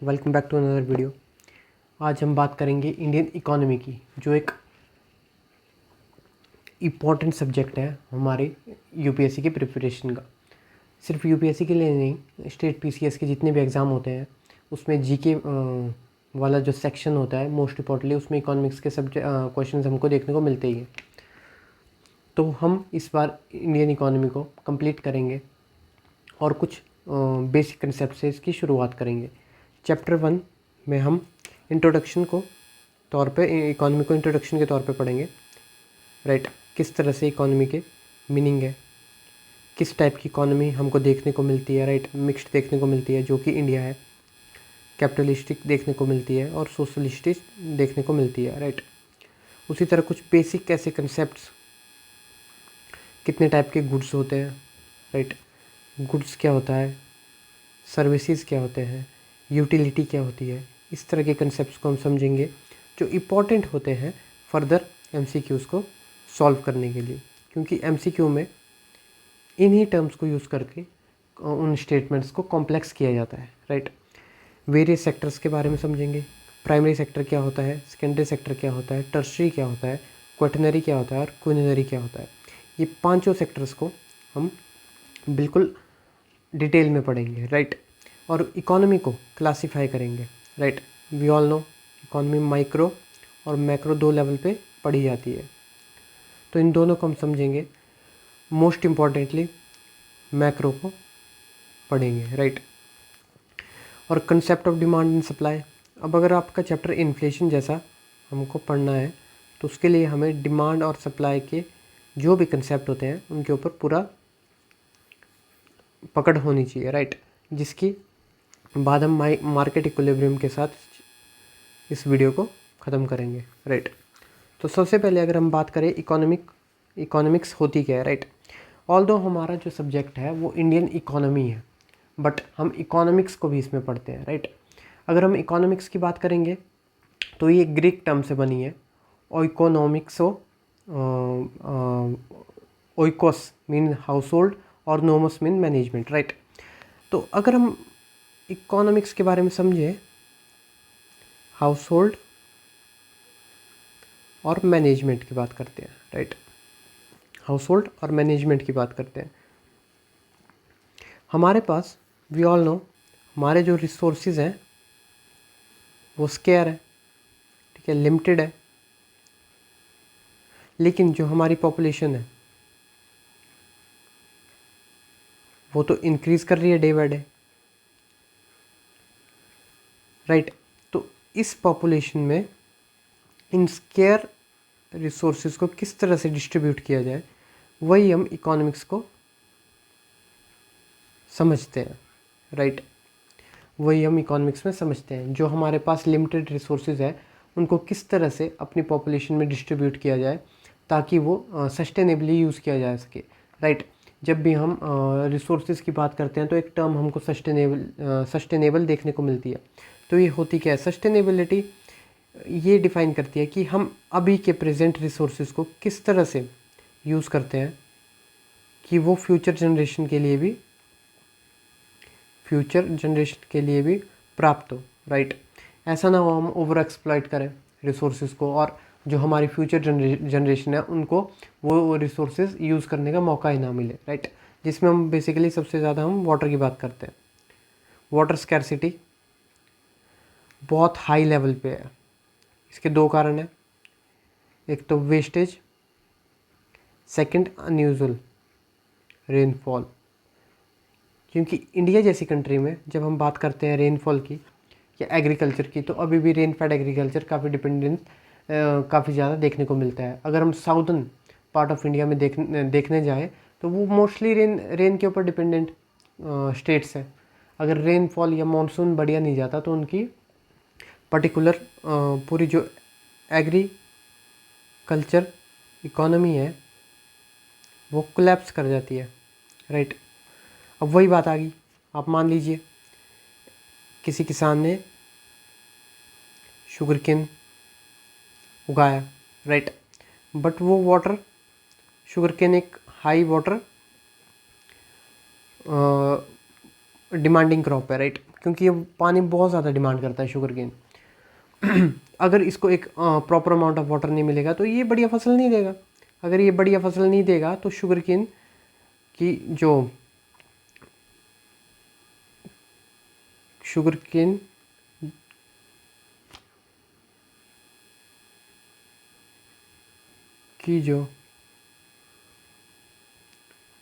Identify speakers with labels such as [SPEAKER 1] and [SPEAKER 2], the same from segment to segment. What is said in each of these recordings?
[SPEAKER 1] Welcome back to another video. आज हम बात करेंगे इंडियन इकोनॉमी की, जो एक इम्पॉर्टेंट सब्जेक्ट है हमारे यूपीएससी के प्रिपरेशन का। सिर्फ यूपीएससी के लिए नहीं, स्टेट पीसीएस के जितने भी एग्ज़ाम होते हैं उसमें जीके वाला जो सेक्शन होता है, मोस्ट इम्पॉर्टेंटली उसमें इकोनॉमिक्स के सब्जेक्ट क्वेश्चन हमको देखने को मिलते ही हैं। तो हम इस बार इंडियन इकोनॉमी को कंप्लीट करेंगे और कुछ बेसिक कंसेप्ट से इसकी शुरुआत करेंगे। चैप्टर 1 में हम इंट्रोडक्शन को तौर पे इकोनॉमी को इंट्रोडक्शन के तौर पे पढ़ेंगे। राइट, किस तरह से इकोनॉमी के मीनिंग है, किस टाइप की इकोनॉमी हमको देखने को मिलती है। राइट, मिक्स्ड देखने को मिलती है जो कि इंडिया है, कैपिटलिस्टिक देखने को मिलती है और सोशलिस्टिक देखने को मिलती है। राइट, उसी तरह कुछ बेसिक ऐसे कंसेप्ट्स, कितने टाइप के गुड्स होते हैं। राइट, गुड्स क्या होता है, सर्विसेज क्या होते हैं, यूटिलिटी क्या होती है, इस तरह के कंसेप्ट्स को हम समझेंगे जो इम्पॉर्टेंट होते हैं फर्दर एमसीक्यूज़ को सॉल्व करने के लिए, क्योंकि एमसीक्यू में इन्हीं टर्म्स को यूज़ करके उन स्टेटमेंट्स को कॉम्प्लेक्स किया जाता है। राइट, वेरियस सेक्टर्स के बारे में समझेंगे। प्राइमरी सेक्टर क्या होता है, सेकेंडरी सेक्टर क्या होता है, टर्शरी क्या होता है, क्वॉटरनरी क्या होता है और क्विनरी क्या होता है। ये पांचों सेक्टर्स को हम बिल्कुल डिटेल में पढ़ेंगे। राइट, और इकोनॉमी को क्लासीफाई करेंगे। Right, we all know economy micro और मैक्रो दो लेवल पे पढ़ी जाती है, तो इन दोनों को हम समझेंगे। मोस्ट इम्पॉर्टेंटली मैक्रो को पढ़ेंगे। राइट, और concept of demand and supply. अब अगर आपका चैप्टर इन्फ्लेशन जैसा हमको पढ़ना है तो उसके लिए हमें डिमांड और सप्लाई के जो भी कंसेप्ट होते हैं उनके ऊपर पूरा पकड़ होनी चाहिए। राइट, जिसकी बाद हम मार्केट इक्विलिब्रियम के साथ इस वीडियो को ख़त्म करेंगे। राइट, तो सबसे पहले अगर हम बात करें इकोनॉमिक्स होती क्या है। राइट, ऑल्दो हमारा जो सब्जेक्ट है वो इंडियन इकोनॉमी है, बट हम इकोनॉमिक्स को भी इसमें पढ़ते हैं। राइट, अगर हम इकोनॉमिक्स की बात करेंगे तो ये ग्रीक टर्म से बनी है। ओइकोनॉमिक्सो, ओइकोस मीन हाउस होल्ड और नोमस मीन मैनेजमेंट। राइट, तो अगर हम इकोनॉमिक्स के बारे में समझें, हाउस होल्ड और मैनेजमेंट की बात करते हैं। राइट, हाउस होल्ड और मैनेजमेंट की बात करते हैं। हमारे पास वी ऑल नो हमारे जो रिसोर्सेज हैं वो स्केयर है, ठीक है, लिमिटेड है। लेकिन जो हमारी पॉपुलेशन है वो तो इंक्रीज़ कर रही है डे बाय डे। राइट, तो इस पॉपुलेशन में इन स्केयर रिसोर्सेज को किस तरह से डिस्ट्रीब्यूट किया जाए, वही हम इकोनॉमिक्स को समझते हैं। राइट, वही हम इकोनॉमिक्स में समझते हैं। जो हमारे पास लिमिटेड रिसोर्सेज है उनको किस तरह से अपनी पॉपुलेशन में डिस्ट्रीब्यूट किया जाए ताकि वो सस्टेनेबली यूज़ किया जा सके। राइट, जब भी हम रिसोर्सेज की बात करते हैं तो एक टर्म हमको सस्टेनेबल देखने को मिलती है। तो ये होती क्या है, सस्टेनेबिलिटी ये डिफ़ाइन करती है कि हम अभी के प्रेजेंट रिसोर्सेज को किस तरह से यूज़ करते हैं कि वो फ्यूचर जनरेशन के लिए भी प्राप्त हो। राइट, ऐसा ना हो हम ओवर एक्सप्लॉइट करें रिसोर्सेज को और जो हमारी फ्यूचर जनरेशन है उनको वो रिसोर्सेज यूज़ करने का मौका ही ना मिले। राइट, जिसमें हम बेसिकली सबसे ज़्यादा हम वाटर की बात करते हैं। वाटर स्कैरसिटी बहुत हाई लेवल पे है। इसके दो कारण हैं, एक तो वेस्टेज, सेकंड अनयूजुअल रेनफॉल। क्योंकि इंडिया जैसी कंट्री में जब हम बात करते हैं रेनफॉल की या एग्रीकल्चर की, तो अभी भी रेन फेड एग्रीकल्चर काफ़ी डिपेंडेंस काफ़ी ज़्यादा देखने को मिलता है। अगर हम साउदर्न पार्ट ऑफ इंडिया में देखने जाएँ तो वो मोस्टली रेन के ऊपर डिपेंडेंट स्टेट्स हैं। अगर रेनफॉल या मानसून बढ़िया नहीं जाता तो उनकी पर्टिकुलर पूरी जो एग्रीकल्चर इकोनॉमी है वो कोलैप्स कर जाती है। राइट, अब वही बात आ गई, आप मान लीजिए किसी किसान ने शुगर केन उगाया। राइट, बट वो वाटर, शुगर केन एक हाई वाटर डिमांडिंग क्रॉप है। राइट, क्योंकि ये पानी बहुत ज़्यादा डिमांड करता है शुगर केन। अगर इसको एक प्रॉपर अमाउंट ऑफ वाटर नहीं मिलेगा तो ये बढ़िया फसल नहीं देगा। अगर ये बढ़िया फसल नहीं देगा तो शुगर केन की जो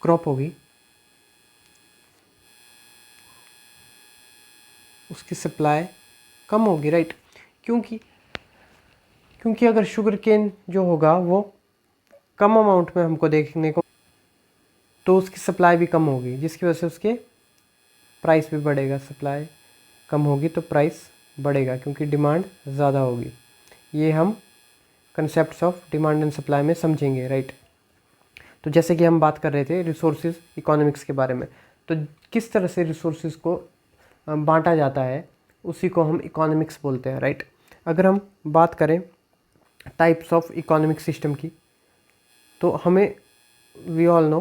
[SPEAKER 1] क्रॉप होगी उसकी सप्लाई कम होगी, राइट। क्योंकि अगर शुगर केन जो होगा वो कम अमाउंट में हमको देखने को, तो उसकी सप्लाई भी कम होगी, जिसकी वजह से उसके प्राइस भी बढ़ेगा। सप्लाई कम होगी तो प्राइस बढ़ेगा क्योंकि डिमांड ज़्यादा होगी। ये हम concepts of demand and supply में समझेंगे, राइट। तो जैसे कि हम बात कर रहे थे रिसोर्सेज इकोनॉमिक्स के बारे में, तो किस तरह से रिसोर्सेज को बांटा जाता है उसी को हम इकोनॉमिक्स बोलते हैं, राइट। अगर हम बात करें टाइप्स ऑफ इकोनॉमिक सिस्टम की, तो हमें वी ऑल नो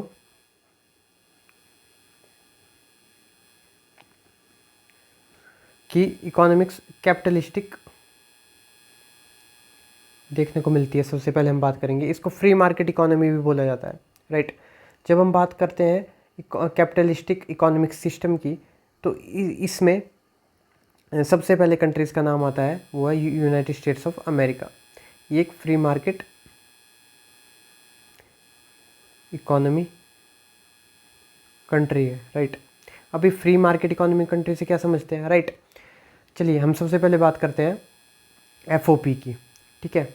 [SPEAKER 1] कि इकोनॉमिक्स कैपिटलिस्टिक देखने को मिलती है। सबसे पहले हम बात करेंगे, इसको फ्री मार्केट इकोनॉमी भी बोला जाता है, राइट। जब हम बात करते हैं कैपिटलिस्टिक इकोनॉमिक सिस्टम की, तो इसमें सबसे पहले कंट्रीज़ का नाम आता है, वो है यूनाइटेड स्टेट्स ऑफ अमेरिका। ये एक फ्री मार्केट इकोनॉमी कंट्री है, राइट। अभी फ्री मार्केट इकोनॉमी कंट्री से क्या समझते हैं, राइट। चलिए हम सबसे पहले बात करते हैं एफओपी की, ठीक है।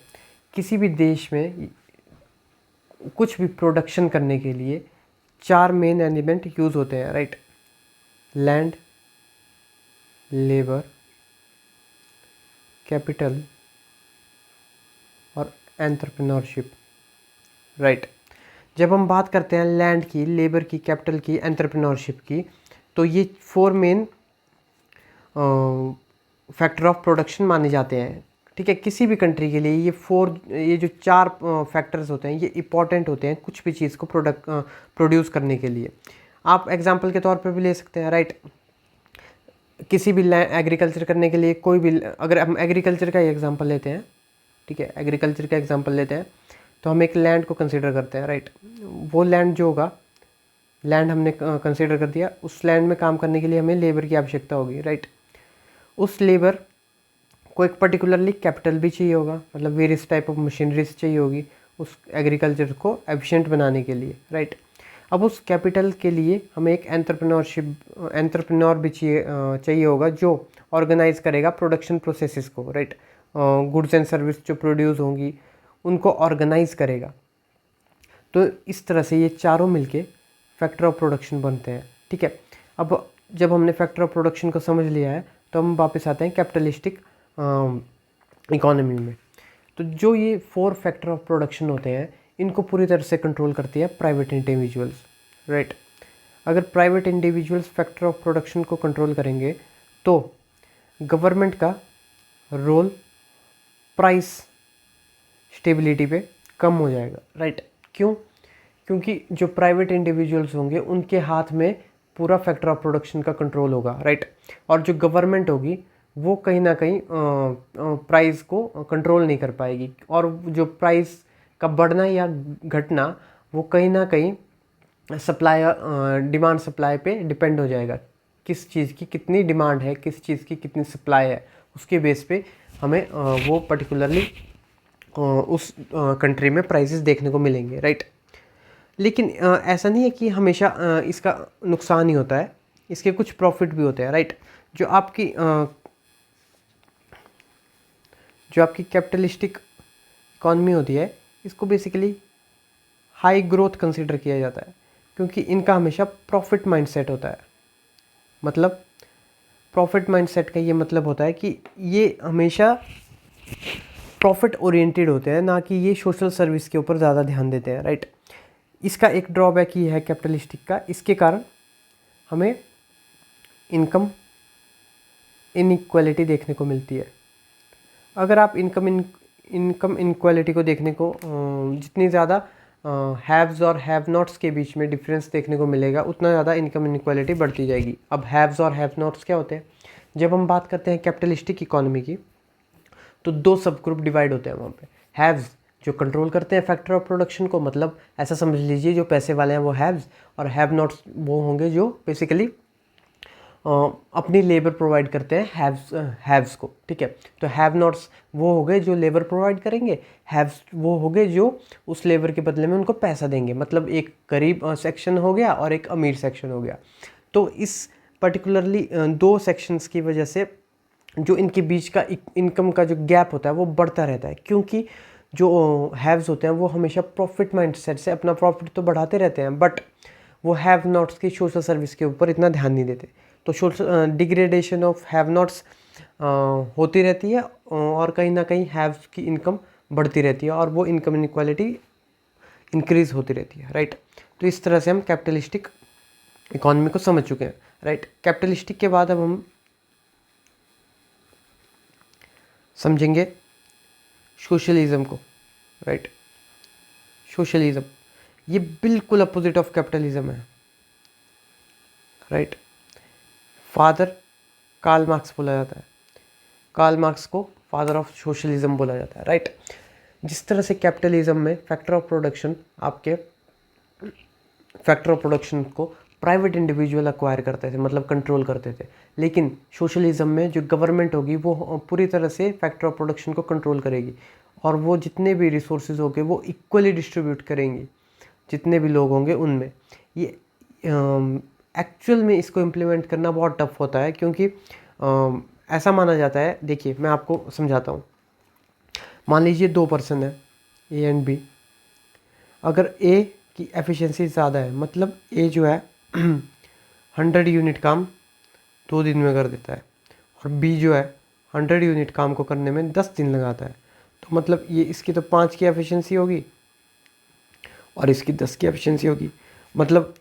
[SPEAKER 1] किसी भी देश में कुछ भी प्रोडक्शन करने के लिए 4 मेन एलिमेंट यूज़ होते हैं, राइट। लैंड, लेबर, कैपिटल और एंटरप्रेन्योरशिप, राइट। जब हम बात करते हैं लैंड की, लेबर की, कैपिटल की, एंटरप्रेन्योरशिप की, तो ये 4 मेन फैक्टर ऑफ प्रोडक्शन माने जाते हैं, ठीक है। किसी भी कंट्री के लिए ये जो 4 फैक्टर्स होते हैं ये इंपॉर्टेंट होते हैं कुछ भी चीज़ को प्रोड्यूस करने के लिए। आप एग्जांपल के तौर पे भी ले सकते हैं, राइट। किसी भी एग्रीकल्चर करने के लिए कोई भी, अगर हम एग्रीकल्चर का ही एग्जांपल लेते हैं, ठीक है, एग्रीकल्चर का एग्जांपल लेते हैं, तो हम एक लैंड को कंसीडर करते हैं, राइट। वो लैंड जो होगा, लैंड हमने कंसीडर कर दिया, उस लैंड में काम करने के लिए हमें लेबर की आवश्यकता होगी, राइट। उस लेबर को एक पर्टिकुलरली कैपिटल भी चाहिए होगा, मतलब वेरियस टाइप ऑफ मशीनरीज चाहिए होगी उस एग्रीकल्चर को एफिशिएंट बनाने के लिए, राइट। अब उस कैपिटल के लिए हमें एक एंटरप्रेन्योर भी चाहिए होगा जो ऑर्गेनाइज करेगा प्रोडक्शन प्रोसेसेस को, राइट। गुड्स एंड सर्विस जो प्रोड्यूस होंगी उनको ऑर्गेनाइज करेगा। तो इस तरह से ये चारों मिलके फैक्टर ऑफ प्रोडक्शन बनते हैं, ठीक है। अब जब हमने फैक्टर ऑफ प्रोडक्शन को समझ लिया है तो हम वापस आते हैं कैपिटलिस्टिक इकोनॉमी में। तो जो ये 4 फैक्टर ऑफ प्रोडक्शन होते हैं इनको पूरी तरह से कंट्रोल करती है प्राइवेट इंडिविजुअल्स, राइट। अगर private individuals factor of production को कंट्रोल करेंगे तो गवर्नमेंट का रोल प्राइस स्टेबिलिटी पे कम हो जाएगा, राइट। क्यों? क्योंकि जो प्राइवेट इंडिविजुअल्स होंगे उनके हाथ में पूरा फैक्टर ऑफ प्रोडक्शन का कंट्रोल होगा, राइट। और जो गवर्नमेंट होगी वो कहीं ना कहीं प्राइस को कंट्रोल नहीं कर पाएगी, और जो प्राइस का बढ़ना या घटना वो कहीं ना कहीं सप्लाई डिमांड सप्लाई पे डिपेंड हो जाएगा। किस चीज़ की कितनी डिमांड है, किस चीज़ की कितनी सप्लाई है, उसके बेस पे हमें वो पर्टिकुलरली उस कंट्री में प्राइसेस देखने को मिलेंगे, राइट। लेकिन ऐसा नहीं है कि हमेशा इसका नुकसान ही होता है, इसके कुछ प्रॉफिट भी होते हैं, राइट। जो आपकी कैपिटलिस्टिक इकॉनमी होती है इसको बेसिकली हाई ग्रोथ कंसीडर किया जाता है, क्योंकि इनका हमेशा प्रॉफिट माइंडसेट होता है। मतलब प्रॉफिट माइंडसेट का ये मतलब होता है कि ये हमेशा प्रॉफिट ओरिएंटेड होते हैं, ना कि ये सोशल सर्विस के ऊपर ज़्यादा ध्यान देते हैं, राइट। इसका एक ड्रॉबैक ये है कैपिटलिस्टिक का, इसके कारण हमें इनकम इनइक्वालिटी देखने को मिलती है। अगर आप इनकम इनक्वालिटी को देखने को जितनी ज़्यादा हैव्स और हैव नॉट्स के बीच में डिफरेंस देखने को मिलेगा, उतना ज़्यादा इनकम इनक्वालिटी बढ़ती जाएगी। अब हैव्स और हैव नॉट्स क्या होते हैं? जब हम बात करते हैं कैपिटलिस्टिक इकोनॉमी की, तो दो सब ग्रुप डिवाइड होते हैं वहाँ पे। हैव्स जो कंट्रोल करते हैं फैक्टर ऑफ प्रोडक्शन को, मतलब ऐसा समझ लीजिए जो पैसे वाले हैं वो हैव्स, और हैव नॉट्स वो होंगे जो बेसिकली अपनी लेबर प्रोवाइड करते हैं हैव्स को, ठीक है। तो हैव नॉट्स वो हो गए जो लेबर प्रोवाइड करेंगे, हैव्स वो हो गए जो उस लेबर के बदले में उनको पैसा देंगे। मतलब एक गरीब सेक्शन हो गया और एक अमीर सेक्शन हो गया। तो इस पर्टिकुलरली दो सेक्शंस की वजह से जो इनके बीच का इनकम का जो गैप होता है वो बढ़ता रहता है, क्योंकि जो हैव्स होते हैं वो हमेशा प्रॉफिट माइंडसेट से अपना प्रॉफिट तो बढ़ाते रहते हैं, बट वो हैव नॉट्स की सोशल सर्विस के ऊपर इतना ध्यान नहीं देते। तो social degradation of have nots होती रहती है, और कहीं ना कहीं हैव्स की इनकम बढ़ती रहती है, और वो इनकम इनक्वालिटी इंक्रीज होती रहती है, राइट। तो इस तरह से हम कैपिटलिस्टिक इकोनॉमी को समझ चुके हैं, राइट। कैपिटलिस्टिक के बाद अब हम समझेंगे सोशलिज्म को, राइट। सोशलिज्म ये बिल्कुल अपोजिट ऑफ कैपिटलिज्म है, राइट। फादर कार्ल मार्क्स बोला जाता है, कार्ल मार्क्स को फादर ऑफ सोशलिज्म बोला जाता है, राइट। जिस तरह से कैपिटलिज्म में फैक्टर ऑफ प्रोडक्शन आपके फैक्टर ऑफ प्रोडक्शन को प्राइवेट इंडिविजुअल अक्वायर करते थे, मतलब कंट्रोल करते थे, लेकिन सोशलिज्म में जो गवर्नमेंट होगी वो पूरी तरह से फैक्टर ऑफ प्रोडक्शन को कंट्रोल करेगी, और वो जितने भी रिसोर्सेज होंगे वो इक्वली डिस्ट्रीब्यूट करेंगी जितने भी लोग होंगे उनमें। ये एक्चुअल में इसको इम्प्लीमेंट करना बहुत टफ होता है, क्योंकि ऐसा माना जाता है, देखिए मैं आपको समझाता हूँ। मान लीजिए दो पर्सन है, ए एंड बी। अगर ए की एफिशिएंसी ज़्यादा है, मतलब ए जो है 100 यूनिट काम 2 दिन में कर देता है, और बी जो है 100 यूनिट काम को करने में 10 दिन लगाता है, तो मतलब ये इसकी तो 5 की एफिशिएंसी होगी और इसकी 10 की एफिशिएंसी होगी। मतलब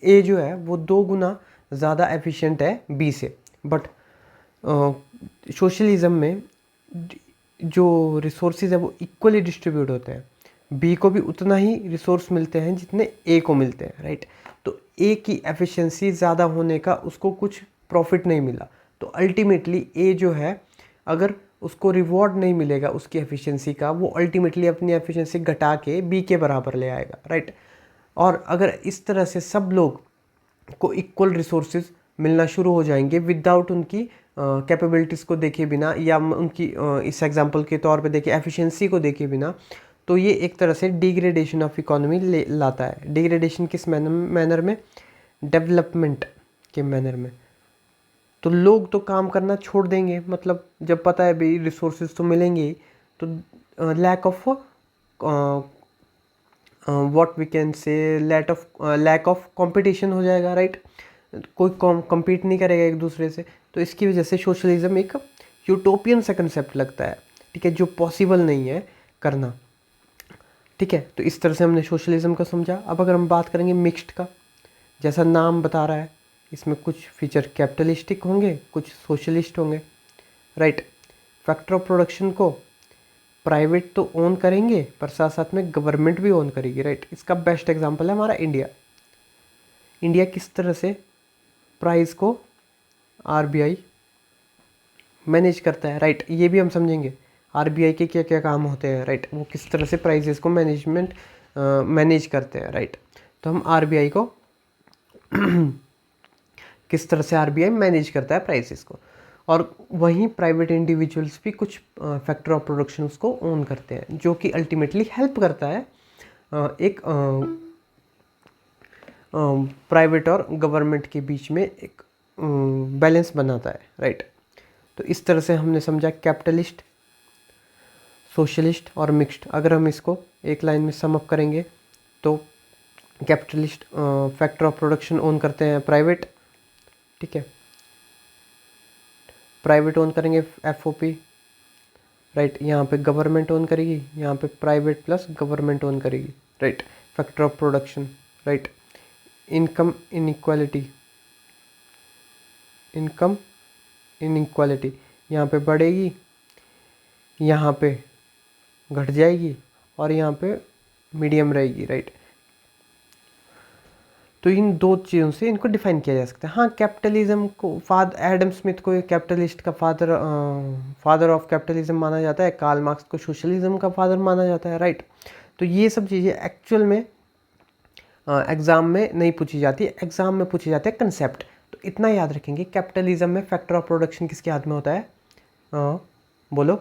[SPEAKER 1] ए जो है वो 2 गुना ज़्यादा एफिशिएंट है बी से। बट सोशलिज्म में जो रिसोर्सेज है वो इक्वली डिस्ट्रीब्यूट होते हैं, बी को भी उतना ही रिसोर्स मिलते हैं जितने ए को मिलते हैं, राइट। तो ए की एफिशिएंसी ज़्यादा होने का उसको कुछ प्रॉफिट नहीं मिला, तो अल्टीमेटली ए जो है अगर उसको रिवॉर्ड नहीं मिलेगा उसकी एफिशिएंसी का, वो अल्टीमेटली अपनी एफिशिएंसी घटा के बी के बराबर ले आएगा, राइट। और अगर इस तरह से सब लोग को इक्वल रिसोर्सेज मिलना शुरू हो जाएंगे विदाउट उनकी कैपेबिलिटीज़ को देखे बिना, या उनकी इस एग्जांपल के तौर पे देखे एफिशिएंसी को देखे बिना, तो ये एक तरह से डिग्रेडेशन ऑफ इकोनॉमी लाता है। डिग्रेडेशन किस मैनर में? डेवलपमेंट के मैनर में। तो लोग तो काम करना छोड़ देंगे, मतलब जब पता है भाई रिसोर्सेज तो मिलेंगे ही, तो lack of what we can say lack of competition हो जाएगा, राइट। कोई compete नहीं करेगा एक दूसरे से, तो इसकी वजह से सोशलिज्म एक यूटोपियन सा कंसेप्ट लगता है, ठीक है, जो पॉसिबल नहीं है करना, ठीक है। तो इस तरह से हमने सोशलिज्म का समझा। अब अगर हम बात करेंगे मिक्स्ड का, जैसा नाम बता रहा है, इसमें कुछ फीचर कैपिटलिस्टिक होंगे, कुछ सोशलिस्ट होंगे, राइट। फैक्टर ऑफ प्रोडक्शन को प्राइवेट तो ओन करेंगे, पर साथ साथ में गवर्नमेंट भी ओन करेगी, राइट। इसका बेस्ट एग्जांपल है हमारा इंडिया। इंडिया किस तरह से प्राइस को आरबीआई मैनेज करता है, राइट। ये भी हम समझेंगे आरबीआई के क्या क्या काम होते हैं, राइट। वो किस तरह से प्राइसेस को मैनेज करते हैं, राइट। तो हम आरबीआई को किस तरह से आरबीआई मैनेज करता है प्राइसेस को, और वहीं प्राइवेट इंडिविजुअल्स भी कुछ फैक्टर ऑफ प्रोडक्शन को ओन करते हैं, जो कि अल्टीमेटली हेल्प करता है एक प्राइवेट और गवर्नमेंट के बीच में एक बैलेंस बनाता है, राइट। तो इस तरह से हमने समझा कैपिटलिस्ट, सोशलिस्ट और मिक्स्ड। अगर हम इसको एक लाइन में सम अप करेंगे तो capitalist factor of production own करते हैं प्राइवेट, ठीक है, प्राइवेट ओन करेंगे एफओपी, राइट। यहाँ पे गवर्नमेंट ओन करेगी, यहाँ पे प्राइवेट प्लस गवर्नमेंट ओन करेगी, right. Factor of production, right. Income inequality, income inequality यहाँ पे बढ़ेगी, यहाँ पे घट जाएगी, और यहाँ पे मीडियम रहेगी, राइट। तो इन दो चीज़ों से इनको डिफाइन किया जा सकता है। हाँ, कैपिटलिज्म को एडम स्मिथ को कैपिटलिस्ट का फादर ऑफ कैपिटलिज्म माना जाता है, कार्ल मार्क्स को सोशलिज्म का फादर माना जाता है, राइट। तो ये सब चीज़ें एक्चुअल में एग्ज़ाम में नहीं पूछी जाती, एग्ज़ाम में पूछी जाती है कंसेप्ट। तो इतना याद रखेंगे, कैपिटलिज्म में फैक्टर ऑफ प्रोडक्शन किसके हाथ में होता है? बोलो,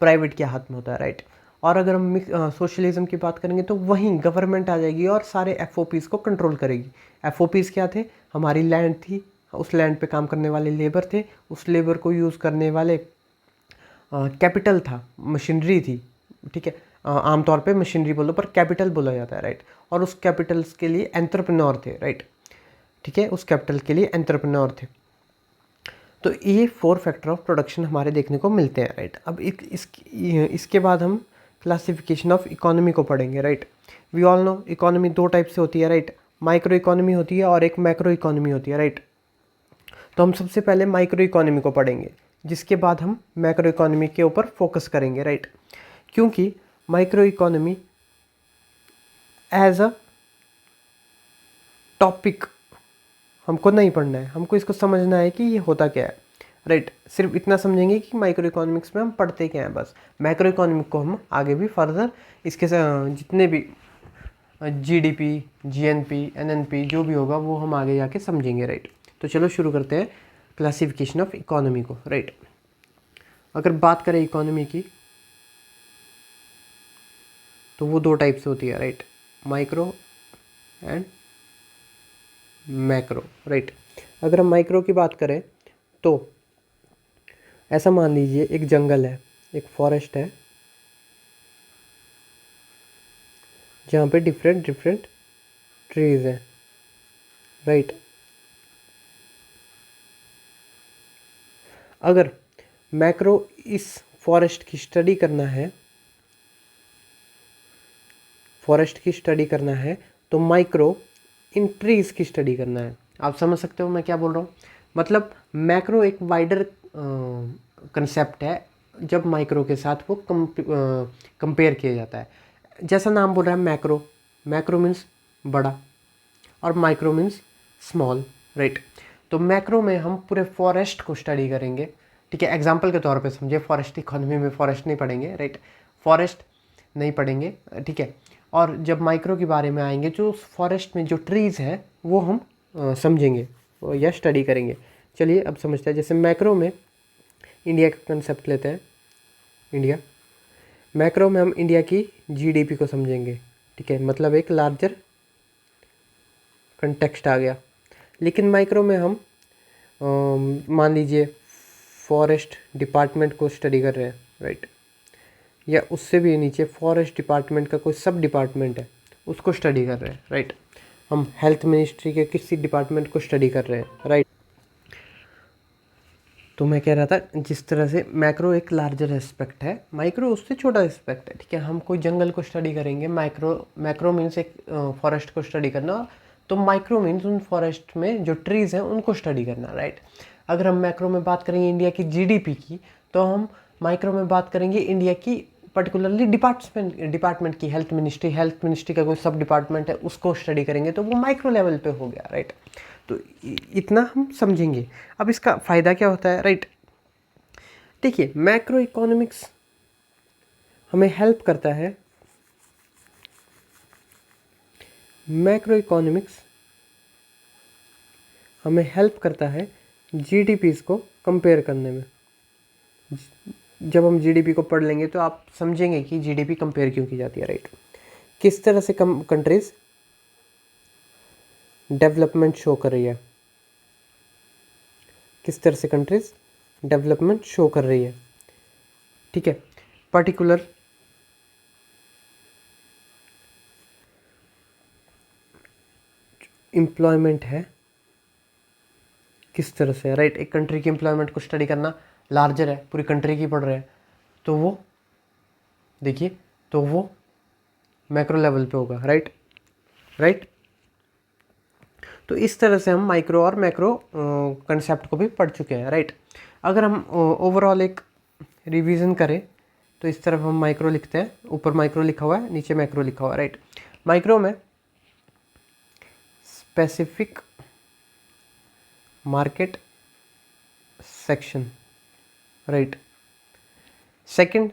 [SPEAKER 1] प्राइवेट के हाथ में होता है, राइट। और अगर हम सोशलिज्म की बात करेंगे तो वहीं गवर्नमेंट आ जाएगी और सारे एफओपीज़ को कंट्रोल करेगी। एफओपीज़ क्या थे? हमारी लैंड थी, उस लैंड पे काम करने वाले लेबर थे, उस लेबर को यूज़ करने वाले कैपिटल था, मशीनरी थी, ठीक है। आमतौर पे मशीनरी बोलो पर कैपिटल बोला जाता है, राइट। और उस कैपिटल्स के लिए एंटरप्रेन्योर थे, राइट, ठीक है, उस कैपिटल के लिए एंटरप्रेन्योर थे। तो ये 4 फैक्टर ऑफ प्रोडक्शन हमारे देखने को मिलते हैं, राइट। अब इसके बाद हम क्लासिफिकेशन ऑफ इकोनॉमी को पढ़ेंगे, right. We all know economy 2 type से होती है, राइट। माइक्रो इकोनॉमी होती है और एक मैक्रो इकोनॉमी होती है, राइट। तो हम सबसे पहले माइक्रो इकोनॉमी को पढ़ेंगे, जिसके बाद हम मैक्रो इकोनॉमी के ऊपर फोकस करेंगे, राइट। क्योंकि micro economy as a topic हमको नहीं पढ़ना है, हमको इसको समझना है कि ये होता क्या है, राइट। सिर्फ इतना समझेंगे कि माइक्रो इकोनॉमिक्स में हम पढ़ते क्या हैं, बस। मैक्रो इकोनॉमिक को हम आगे भी फर्दर इसके जितने भी जीडीपी, जीएनपी, एनएनपी जो भी होगा वो हम आगे जाके समझेंगे, राइट। तो चलो शुरू करते हैं क्लासिफिकेशन ऑफ इकोनॉमी को, राइट। अगर बात करें इकोनॉमी की तो वो 2 टाइप से होती है, right. Micro and macro, right. अगर हम माइक्रो की बात करें तो ऐसा मान लीजिए एक जंगल है, एक फॉरेस्ट है, जहाँ पे डिफरेंट डिफरेंट ट्रीज हैं, राइट। अगर मैक्रो इस फॉरेस्ट की स्टडी करना है, तो माइक्रो इन ट्रीज की स्टडी करना है। आप समझ सकते हो मैं क्या बोल रहा हूँ? मतलब मैक्रो एक वाइडर कंसेप्ट है, जब माइक्रो के साथ वो कंपेयर किया जाता है। जैसा नाम बोल रहा है मैक्रो, मैक्रो मीन्स बड़ा और माइक्रो मीन्स स्मॉल, राइट। तो मैक्रो में हम पूरे फॉरेस्ट को स्टडी करेंगे, ठीक है। एग्जांपल के तौर पे समझे, फॉरेस्ट इकोनॉमी में फॉरेस्ट नहीं पढ़ेंगे, राइट, फॉरेस्ट नहीं पढ़ेंगे, ठीक है। और जब माइक्रो के बारे में आएंगे, जो उस फॉरेस्ट में जो ट्रीज़ हैं वो हम समझेंगे या स्टडी करेंगे। चलिए अब समझते हैं। जैसे मैक्रो में इंडिया का कंसेप्ट लेते हैं, इंडिया। मैक्रो में हम इंडिया की जीडीपी को समझेंगे, ठीक है, मतलब एक लार्जर कंटेक्स्ट आ गया। लेकिन माइक्रो में हम मान लीजिए फॉरेस्ट डिपार्टमेंट को स्टडी कर रहे हैं, राइट, या उससे भी नीचे फॉरेस्ट डिपार्टमेंट का कोई सब डिपार्टमेंट है, उसको स्टडी कर रहे हैं, राइट। हम हेल्थ मिनिस्ट्री के किसी डिपार्टमेंट को स्टडी कर रहे हैं, राइट। तो मैं कह रहा था, जिस तरह से मैक्रो एक लार्जर एस्पेक्ट है, माइक्रो उससे छोटा एस्पेक्ट है, ठीक है। हम कोई जंगल को स्टडी करेंगे, मैक्रो मीन्स एक फॉरेस्ट को स्टडी करना, तो माइक्रो मीन्स उन फॉरेस्ट में जो ट्रीज़ हैं उनको स्टडी करना, राइट। अगर हम मैक्रो में बात करेंगे इंडिया की जीडीपी की, तो हम माइक्रो में बात करेंगे इंडिया की पर्टिकुलरली डिपार्टमेंट की, हेल्थ मिनिस्ट्री का कोई सब डिपार्टमेंट है उसको स्टडी करेंगे, तो वो माइक्रो लेवल पे हो गया, राइट। तो इतना हम समझेंगे। अब इसका फ़ायदा क्या होता है, राइट। देखिए, मैक्रो इकोनॉमिक्स हमें हेल्प करता है, मैक्रो इकोनॉमिक्स हमें हेल्प करता है जीडीपीज़ को कंपेयर करने में। जब हम जीडीपी को पढ़ लेंगे तो आप समझेंगे कि जीडीपी कंपेयर क्यों की जाती है, राइट। किस तरह से कंट्रीज डेवलपमेंट शो कर रही है, किस तरह से कंट्रीज डेवलपमेंट शो कर रही है, ठीक है। पर्टिकुलर एम्प्लॉयमेंट है किस तरह से, राइट। एक कंट्री की एम्प्लॉयमेंट को स्टडी करना लार्जर है, पूरी कंट्री की पढ़ रहे हैं, तो वो देखिए, तो वो मैक्रो लेवल पे होगा, राइट, राइट। तो इस तरह से हम माइक्रो और मैक्रो कंसेप्ट को भी पढ़ चुके हैं, राइट। अगर हम ओवरऑल एक रिवीजन करें तो इस तरफ हम माइक्रो लिखते हैं, ऊपर माइक्रो लिखा हुआ है, नीचे मैक्रो लिखा हुआ है, राइट। माइक्रो में specific market section, right. Second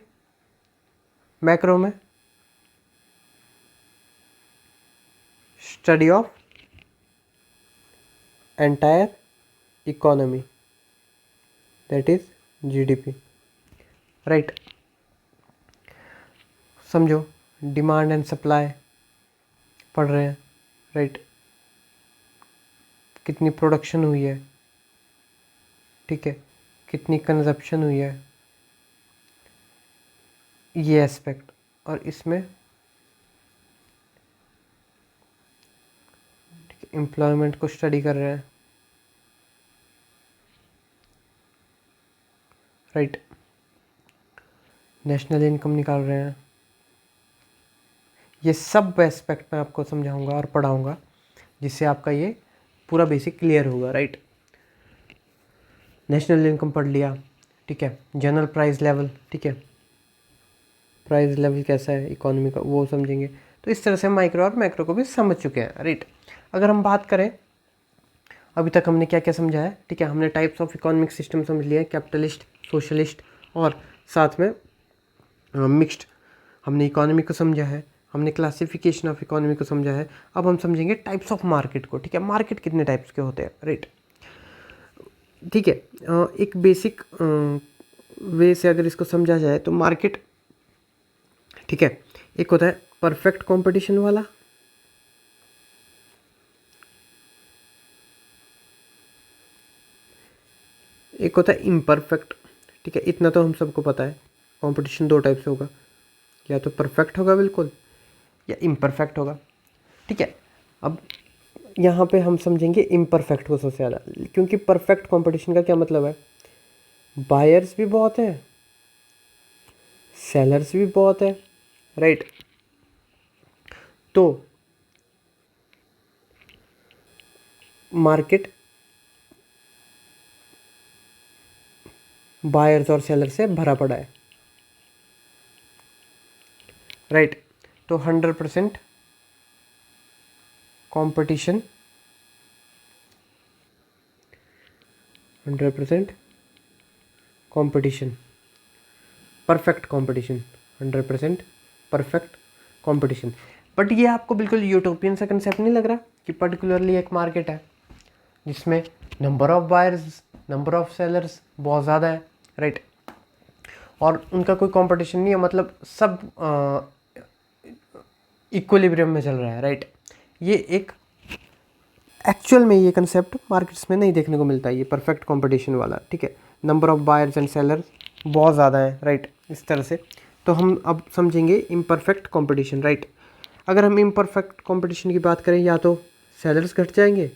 [SPEAKER 1] macro में study of entire economy, that is GDP, right. समझो, डिमांड एंड सप्लाई पढ़ रहे हैं, राइट। कितनी प्रोडक्शन हुई है, ठीक है, कितनी कंजप्शन हुई है, ये एस्पेक्ट। और इसमें एम्प्लॉयमेंट को स्टडी कर रहे हैं, राइट। नेशनल इनकम निकाल रहे हैं। ये सब एस्पेक्ट मैं आपको समझाऊंगा और पढ़ाऊंगा, जिससे आपका ये पूरा बेसिक क्लियर होगा, राइट। नेशनल इनकम पढ़ लिया, ठीक है। जनरल प्राइस लेवल, ठीक है, प्राइस लेवल कैसा है इकोनॉमी का, वो समझेंगे। तो इस तरह से माइक्रो और मैक्रो को भी समझ चुके हैं, राइट। अगर हम बात करें, अभी तक हमने क्या क्या समझा है, ठीक है। हमने टाइप्स ऑफ इकोनॉमिक सिस्टम समझ लिया है, कैपिटलिस्ट, सोशलिस्ट और साथ में मिक्स्ड। हमने इकोनॉमी को समझा है, हमने क्लासिफिकेशन ऑफ इकोनॉमी को समझा है। अब हम समझेंगे टाइप्स ऑफ मार्केट को, ठीक है। मार्केट कितने टाइप्स के होते हैं, राइट, ठीक है। एक बेसिक वे से अगर इसको समझा जाए तो मार्केट, ठीक है, एक होता है परफेक्ट कंपटीशन वाला, एक होता है इम्परफेक्ट, ठीक है। इतना तो हम सबको पता है, कंपटीशन दो टाइप से होगा, या तो परफेक्ट होगा बिल्कुल, या इम्परफेक्ट होगा, ठीक है। अब यहाँ पे हम समझेंगे इम्परफेक्ट को सबसे ज़्यादा, क्योंकि परफेक्ट कंपटीशन का क्या मतलब है, बायर्स भी बहुत है, सेलर्स भी बहुत है, राइट। तो मार्केट बायर्स और सेलर से भरा पड़ा है, राइट। तो 100% competition, 100% competition, perfect competition, 100% perfect competition. But ये आपको बिल्कुल यूटोपियन सा कंसेप्ट नहीं लग रहा कि पर्टिकुलरली एक मार्केट है जिसमें number of buyers, number of sellers बहुत ज़्यादा है, राइट, और उनका कोई कंपटीशन नहीं है, मतलब सब इक्विलिब्रियम में चल रहा है, राइट। ये एक एक्चुअल में ये कंसेप्ट मार्केट्स में नहीं देखने को मिलता है, ये परफेक्ट कंपटीशन वाला, ठीक है। Number of buyers and sellers बहुत ज़्यादा है, राइट, इस तरह से। तो हम अब समझेंगे इम्परफेक्ट कंपटीशन, राइट। अगर हम इम्परफेक्ट कंपटीशन की बात करें, या तो सेलर्स घट जाएंगे,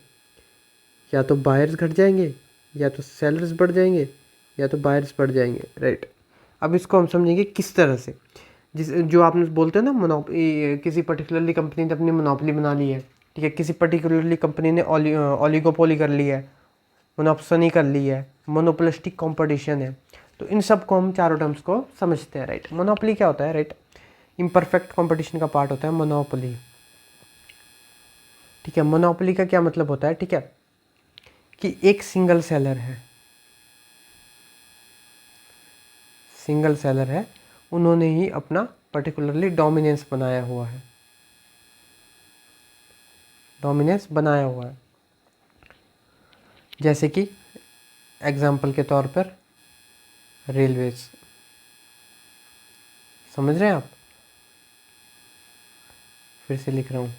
[SPEAKER 1] या तो बायर्स घट जाएंगे, या तो सेलर्स बढ़ जाएंगे, या तो बायर्स बढ़ जाएंगे, राइट। अब इसको हम समझेंगे किस तरह से, जिस जो आपने बोलते हैं ना मोनोपोली, किसी पर्टिकुलरली कंपनी ने अपनी मोनोपोली बना ली है, ठीक है, किसी पर्टिकुलरली कंपनी ने ओलिगोपोली कर ली है, मोनोपोसनी कर ली है, मोनोपोलिस्टिक कंपटीशन है। तो इन सब को हम चारों टर्म्स को समझते हैं, राइट। मोनोपोली क्या होता है, राइट, इम्परफेक्ट कंपटीशन का पार्ट होता है मोनोपोली, ठीक है। मोनोपोली का क्या मतलब होता है, ठीक है, कि एक सिंगल सेलर है, सिंगल सेलर है, उन्होंने ही अपना पर्टिकुलरली डोमिनेंस बनाया हुआ है, डोमिनेंस बनाया हुआ है। जैसे कि एग्जाम्पल के तौर पर रेलवेज, समझ रहे हैं आप, फिर से लिख रहा हूँ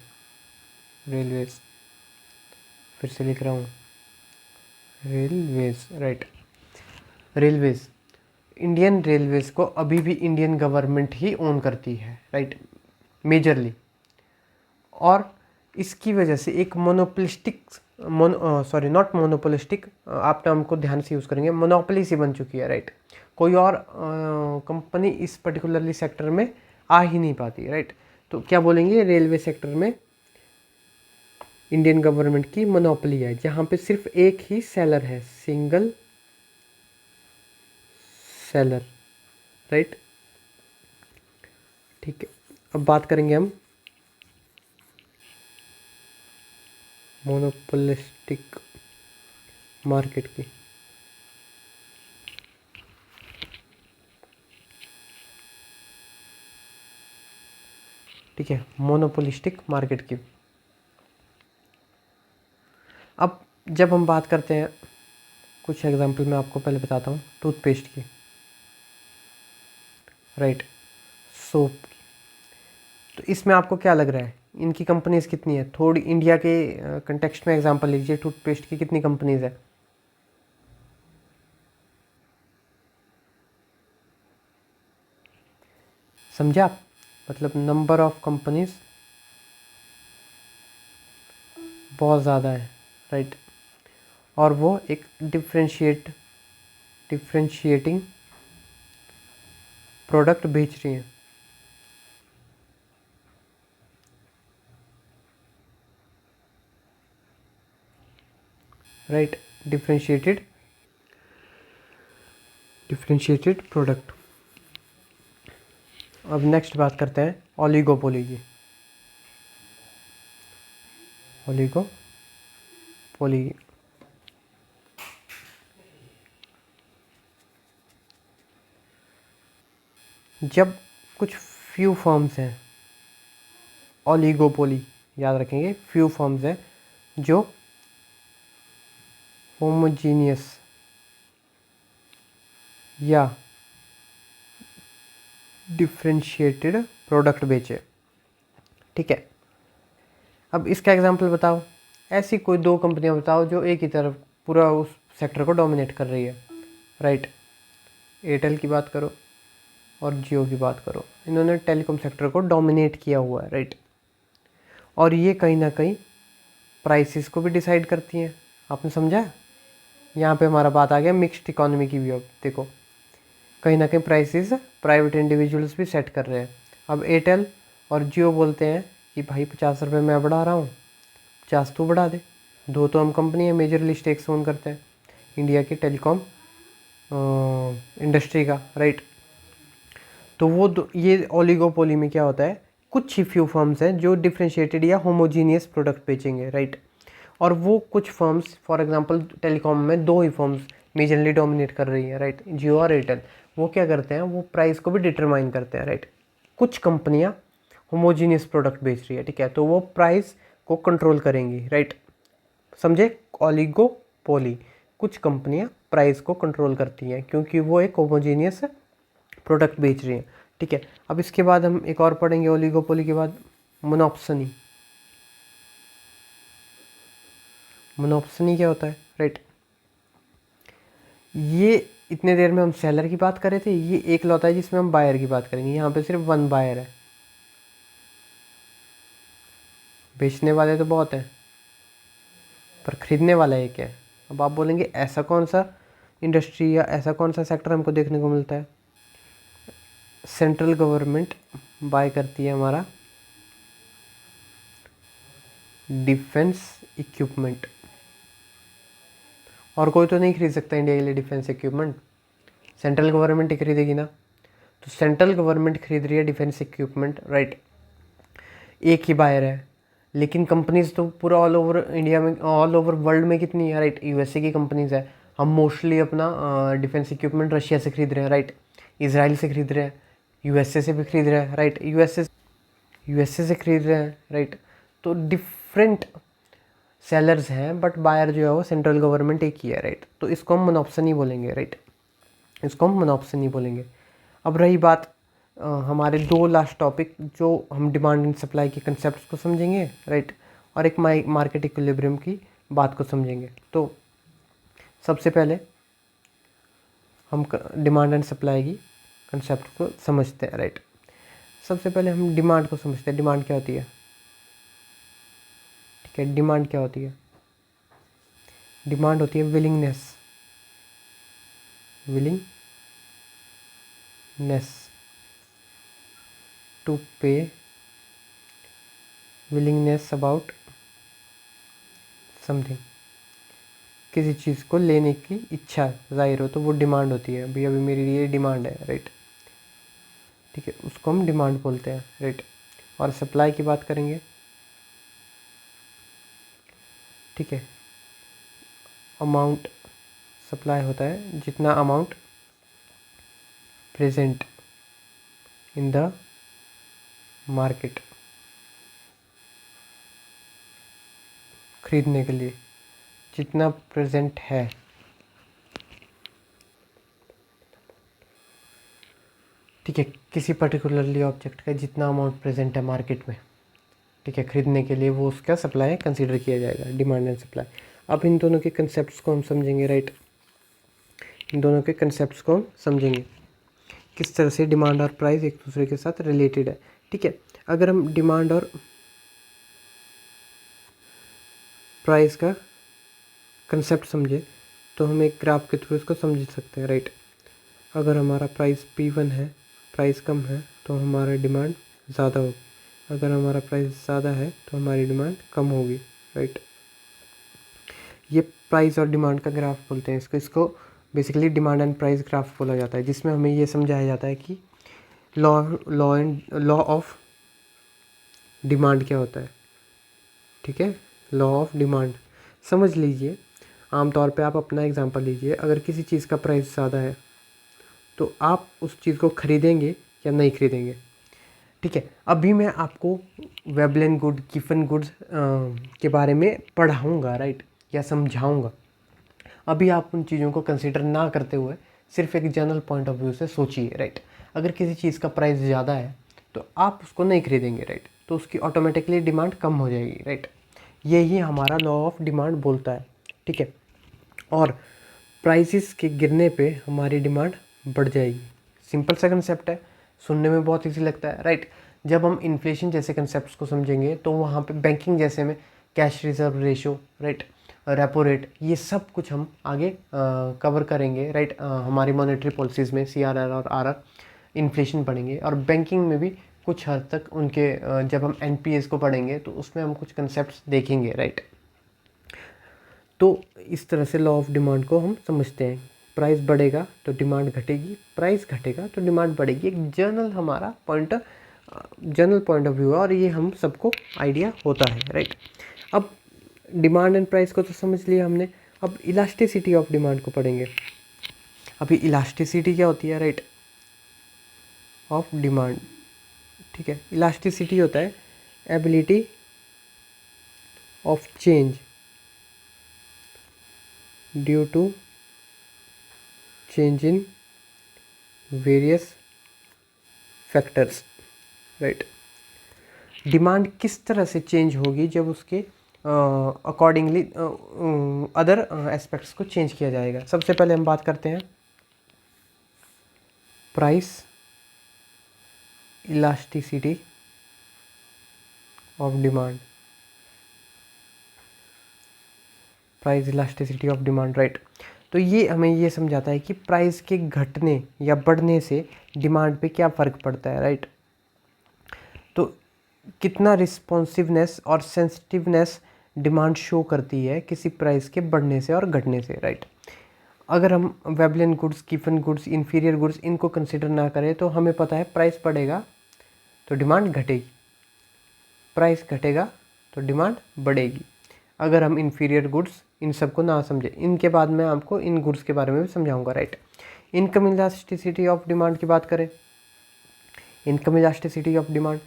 [SPEAKER 1] रेलवेज, फिर से लिख रहा हूँ railways, right. Railways, Indian railways को अभी भी इंडियन गवर्नमेंट ही ओन करती है, राइट, मेजरली। और इसकी वजह से एक मोनोपोलिस्टिक, सॉरी नॉट मोनोपोलिस्टिक, आप नाम को ध्यान से यूज़ करेंगे, मोनोपोली सी बन चुकी है, राइट। कोई और कंपनी इस पर्टिकुलरली सेक्टर में आ ही नहीं पाती, राइट। तो क्या बोलेंगे, रेलवे सेक्टर में इंडियन गवर्नमेंट की मोनोपोली है, जहाँ पे सिर्फ एक ही सेलर है, सिंगल सेलर, राइट। ठीक है, अब बात करेंगे हम मोनोपोलिस्टिक मार्केट की। ठीक है, मोनोपोलिस्टिक मार्केट की। अब जब हम बात करते हैं, कुछ एग्जांपल मैं आपको पहले बताता हूँ, टूथपेस्ट की, राइट, सोप की। तो इसमें आपको क्या लग रहा है, इनकी कंपनीज कितनी है? थोड़ी इंडिया के कंटेक्स्ट में एग्जांपल लीजिए, टूथपेस्ट की कितनी कंपनीज है? समझा आप? मतलब नंबर ऑफ कंपनीज बहुत ज़्यादा है, राइट। और वो एक डिफ्रेंशिएटिंग प्रोडक्ट बेच रही हैं, राइट, डिफ्रेंशिएटेड प्रोडक्ट। अब नेक्स्ट बात करते हैं ओलिगोपोली की। ओलिगोपोली, जब कुछ फ्यू फर्म्स हैं, ओलिगोपोली याद रखेंगे, फ्यू फर्म्स हैं जो होमोजीनियस या डिफ्रेंशिएटेड प्रोडक्ट बेचे। ठीक है, अब इसका एग्जांपल बताओ, ऐसी कोई दो कंपनियां बताओ जो एक ही तरफ पूरा उस सेक्टर को डोमिनेट कर रही है, राइट। एयरटेल की बात करो और जियो की बात करो, इन्होंने टेलीकॉम सेक्टर को डोमिनेट किया हुआ है, राइट। और ये कहीं ना कहीं प्राइसेस को भी डिसाइड करती हैं। आपने समझा? यहाँ पे हमारा बात आ गया मिक्स्ड इकोनॉमी की भी। अब देखो, कहीं ना कहीं प्राइसेस प्राइवेट इंडिविजुअल्स भी सेट कर रहे हैं। अब एयरटेल और जियो बोलते हैं कि भाई 50 रुपये मैं बढ़ा रहा हूँ, 50 तू बढ़ा दे। दो तो हम कंपनी है मेजरली स्टेक्स ओन करते हैं इंडिया की टेलीकॉम इंडस्ट्री का, राइट। तो ये ओलिगोपोली में क्या होता है, कुछ ही फ्यू फर्म्स हैं जो डिफ्रेंशिएटेड या होमोजीनियस प्रोडक्ट बेचेंगे, राइट। और वो कुछ फर्म्स, फॉर एग्जांपल टेलीकॉम में दो ही फर्म्स मेजरली डोमिनेट कर रही हैं, राइट, जियो और एयरटेल। वो क्या करते हैं, वो प्राइस को भी डिटरमाइन करते हैं, राइट। कुछ कंपनियां होमोजीनियस प्रोडक्ट बेच रही है, ठीक है, तो वो प्राइस को कंट्रोल करेंगी, राइट। समझे? ओलिगोपोली, कुछ कंपनियां प्राइस को कंट्रोल करती हैं क्योंकि वो एक होमोजीनियस प्रोडक्ट बेच रही हैं, ठीक है। अब इसके बाद हम एक और पढ़ेंगे ओलिगोपोली के बाद, मोनोप्सनी। मोनोप्सनी क्या होता है, राइट। ये इतने देर में हम सेलर की बात कर रहे थे, ये एक लौता है जिसमें हम बायर की बात करेंगे। यहाँ पे सिर्फ वन बायर है, बेचने वाले तो बहुत हैं पर खरीदने वाला एक है। अब आप बोलेंगे ऐसा कौन सा इंडस्ट्री या ऐसा कौन सा सेक्टर हमको देखने को मिलता है? सेंट्रल गवर्नमेंट बाय करती है हमारा डिफेंस इक्विपमेंट, और कोई तो नहीं खरीद सकता इंडिया के लिए डिफेंस इक्विपमेंट, सेंट्रल गवर्नमेंट ही खरीदेगी ना। तो सेंट्रल गवर्नमेंट खरीद रही है डिफेंस इक्विपमेंट, राइट। एक ही बायर है, लेकिन कंपनीज तो पूरा ऑल ओवर इंडिया में, ऑल ओवर वर्ल्ड में कितनी है, राइट। यूएसए की कंपनीज है। हम मोस्टली अपना डिफेंस इक्विपमेंट रशिया से खरीद रहे हैं, राइट। इसराइल से खरीद रहे हैं, यूएसए से भी खरीद रहे हैं, राइट। यूएसए से खरीद रहे हैं, राइट। तो डिफरेंट सेलर्स हैं बट बायर जो है वो सेंट्रल गवर्नमेंट एक ही है, राइट। तो इसको हम मोनोप्सनी बोलेंगे, राइट, इसको हम मोनोप्सनी बोलेंगे। अब रही बात हमारे दो लास्ट टॉपिक, जो हम डिमांड एंड सप्लाई के कंसेप्ट को समझेंगे, राइट, और एक मार्केट इक्विलिब्रियम की बात को समझेंगे। तो सबसे पहले हम डिमांड एंड सप्लाई की कंसेप्ट को समझते हैं, राइट। सबसे पहले हम डिमांड को समझते हैं। डिमांड क्या होती है? ठीक है, डिमांड क्या होती है? डिमांड होती है विलिंगनेस टू पे, विलिंगनेस अबाउट समथिंग, किसी चीज़ को लेने की इच्छा जाहिर हो तो वो डिमांड होती है। अभी अभी मेरी ये डिमांड है, राइट। ठीक है, उसको हम डिमांड बोलते हैं, राइट। और सप्लाई की बात करेंगे, ठीक है, अमाउंट सप्लाई होता है जितना amount present in the market, खरीदने के लिए जितना प्रेजेंट है, ठीक है, किसी पर्टिकुलरली ऑब्जेक्ट का जितना अमाउंट प्रेजेंट है मार्केट में, ठीक है, खरीदने के लिए, वो उसका सप्लाई कंसीडर किया जाएगा, डिमांड एंड सप्लाई। अब इन दोनों के कंसेप्ट्स को हम समझेंगे, राइट। इन दोनों के कंसेप्ट्स को हम समझेंगे किस तरह से डिमांड और प्राइस एक दूसरे के साथ रिलेटेड है, ठीक है। अगर हम डिमांड और प्राइस का कंसेप्ट समझे तो हम एक ग्राफ के थ्रू इसको समझ सकते हैं, राइट। अगर हमारा प्राइस P1 है, प्राइस कम है, तो हमारा डिमांड ज़्यादा होगी। अगर हमारा प्राइस ज़्यादा है तो हमारी डिमांड कम होगी, राइट। ये प्राइस और डिमांड का ग्राफ बोलते हैं इसको basically demand and price graph बोला जाता है, जिसमें हमें ये समझाया जाता है कि लॉ ऑफ डिमांड क्या होता है, ठीक है। लॉ ऑफ डिमांड समझ लीजिए। आमतौर पे आप अपना एग्जांपल लीजिए, अगर किसी चीज़ का प्राइस ज़्यादा है तो आप उस चीज़ को खरीदेंगे या नहीं खरीदेंगे, ठीक है। अभी मैं आपको वेबलेन गुड गिफन गुड्स के बारे में पढ़ाऊँगा, राइट, या समझाऊँगा। अभी आप उन चीज़ों को कंसिडर ना करते हुए सिर्फ एक जनरल पॉइंट ऑफ व्यू से सोचिए, राइट। अगर किसी चीज़ का प्राइस ज़्यादा है तो आप उसको नहीं खरीदेंगे, राइट, तो उसकी ऑटोमेटिकली डिमांड कम हो जाएगी, राइट। यही हमारा लॉ ऑफ डिमांड बोलता है, ठीक है। और प्राइसेस के गिरने पे हमारी डिमांड बढ़ जाएगी। सिंपल सा कंसेप्ट है, सुनने में बहुत इजी लगता है, राइट। जब हम इन्फ्लेशन जैसे कंसेप्ट्स को समझेंगे तो वहाँ पे बैंकिंग जैसे में cash reserve ratio, right, repo rate, ये सब कुछ हम आगे कवर करेंगे, राइट। हमारी मॉनेटरी पॉलिसीज़ में CRR और RR इन्फ्लेशन पढ़ेंगे, और बैंकिंग में भी कुछ हद तक उनके जब हम NPS को पढ़ेंगे तो उसमें हम कुछ कंसेप्ट्स देखेंगे, राइट। तो इस तरह से लॉ ऑफ डिमांड को हम समझते हैं। प्राइस बढ़ेगा तो डिमांड घटेगी, प्राइस घटेगा तो डिमांड बढ़ेगी। एक जनरल पॉइंट ऑफ व्यू है, और ये हम सबको आइडिया होता है, राइट। अब डिमांड एंड प्राइस को तो समझ लिया हमने, अब इलास्टिसिटी ऑफ डिमांड को पढ़ेंगे। अभी इलास्टिसिटी क्या होती है, राइट, ऑफ डिमांड, ठीक है। इलास्टिसिटी होता है ability of change due to change in various factors, right. Demand किस तरह से चेंज होगी जब उसके अकॉर्डिंगली अदर एस्पेक्ट्स को चेंज किया जाएगा। सबसे पहले हम बात करते हैं price elasticity of demand. Price elasticity of demand, right. तो ये हमें ये समझाता है कि प्राइस के घटने या बढ़ने से डिमांड पे क्या फ़र्क पड़ता है, राइट। तो कितना रिस्पॉन्सिवनेस और सेंसिटिवनेस डिमांड शो करती है किसी प्राइस के बढ़ने से और घटने से, राइट। अगर हम Veblen goods, Giffen goods, inferior goods इनको कंसिडर ना करें तो हमें पता है प्राइस बढ़ेगा तो डिमांड घटेगी, प्राइस घटेगा तो डिमांड बढ़ेगी। अगर हम इन्फीरियर गुड्स इन सबको ना समझे, इनके बाद मैं आपको इन गुड्स के बारे में भी समझाऊंगा, right. Income elasticity of demand की बात करें, इनकम इलास्टिसिटी ऑफ डिमांड,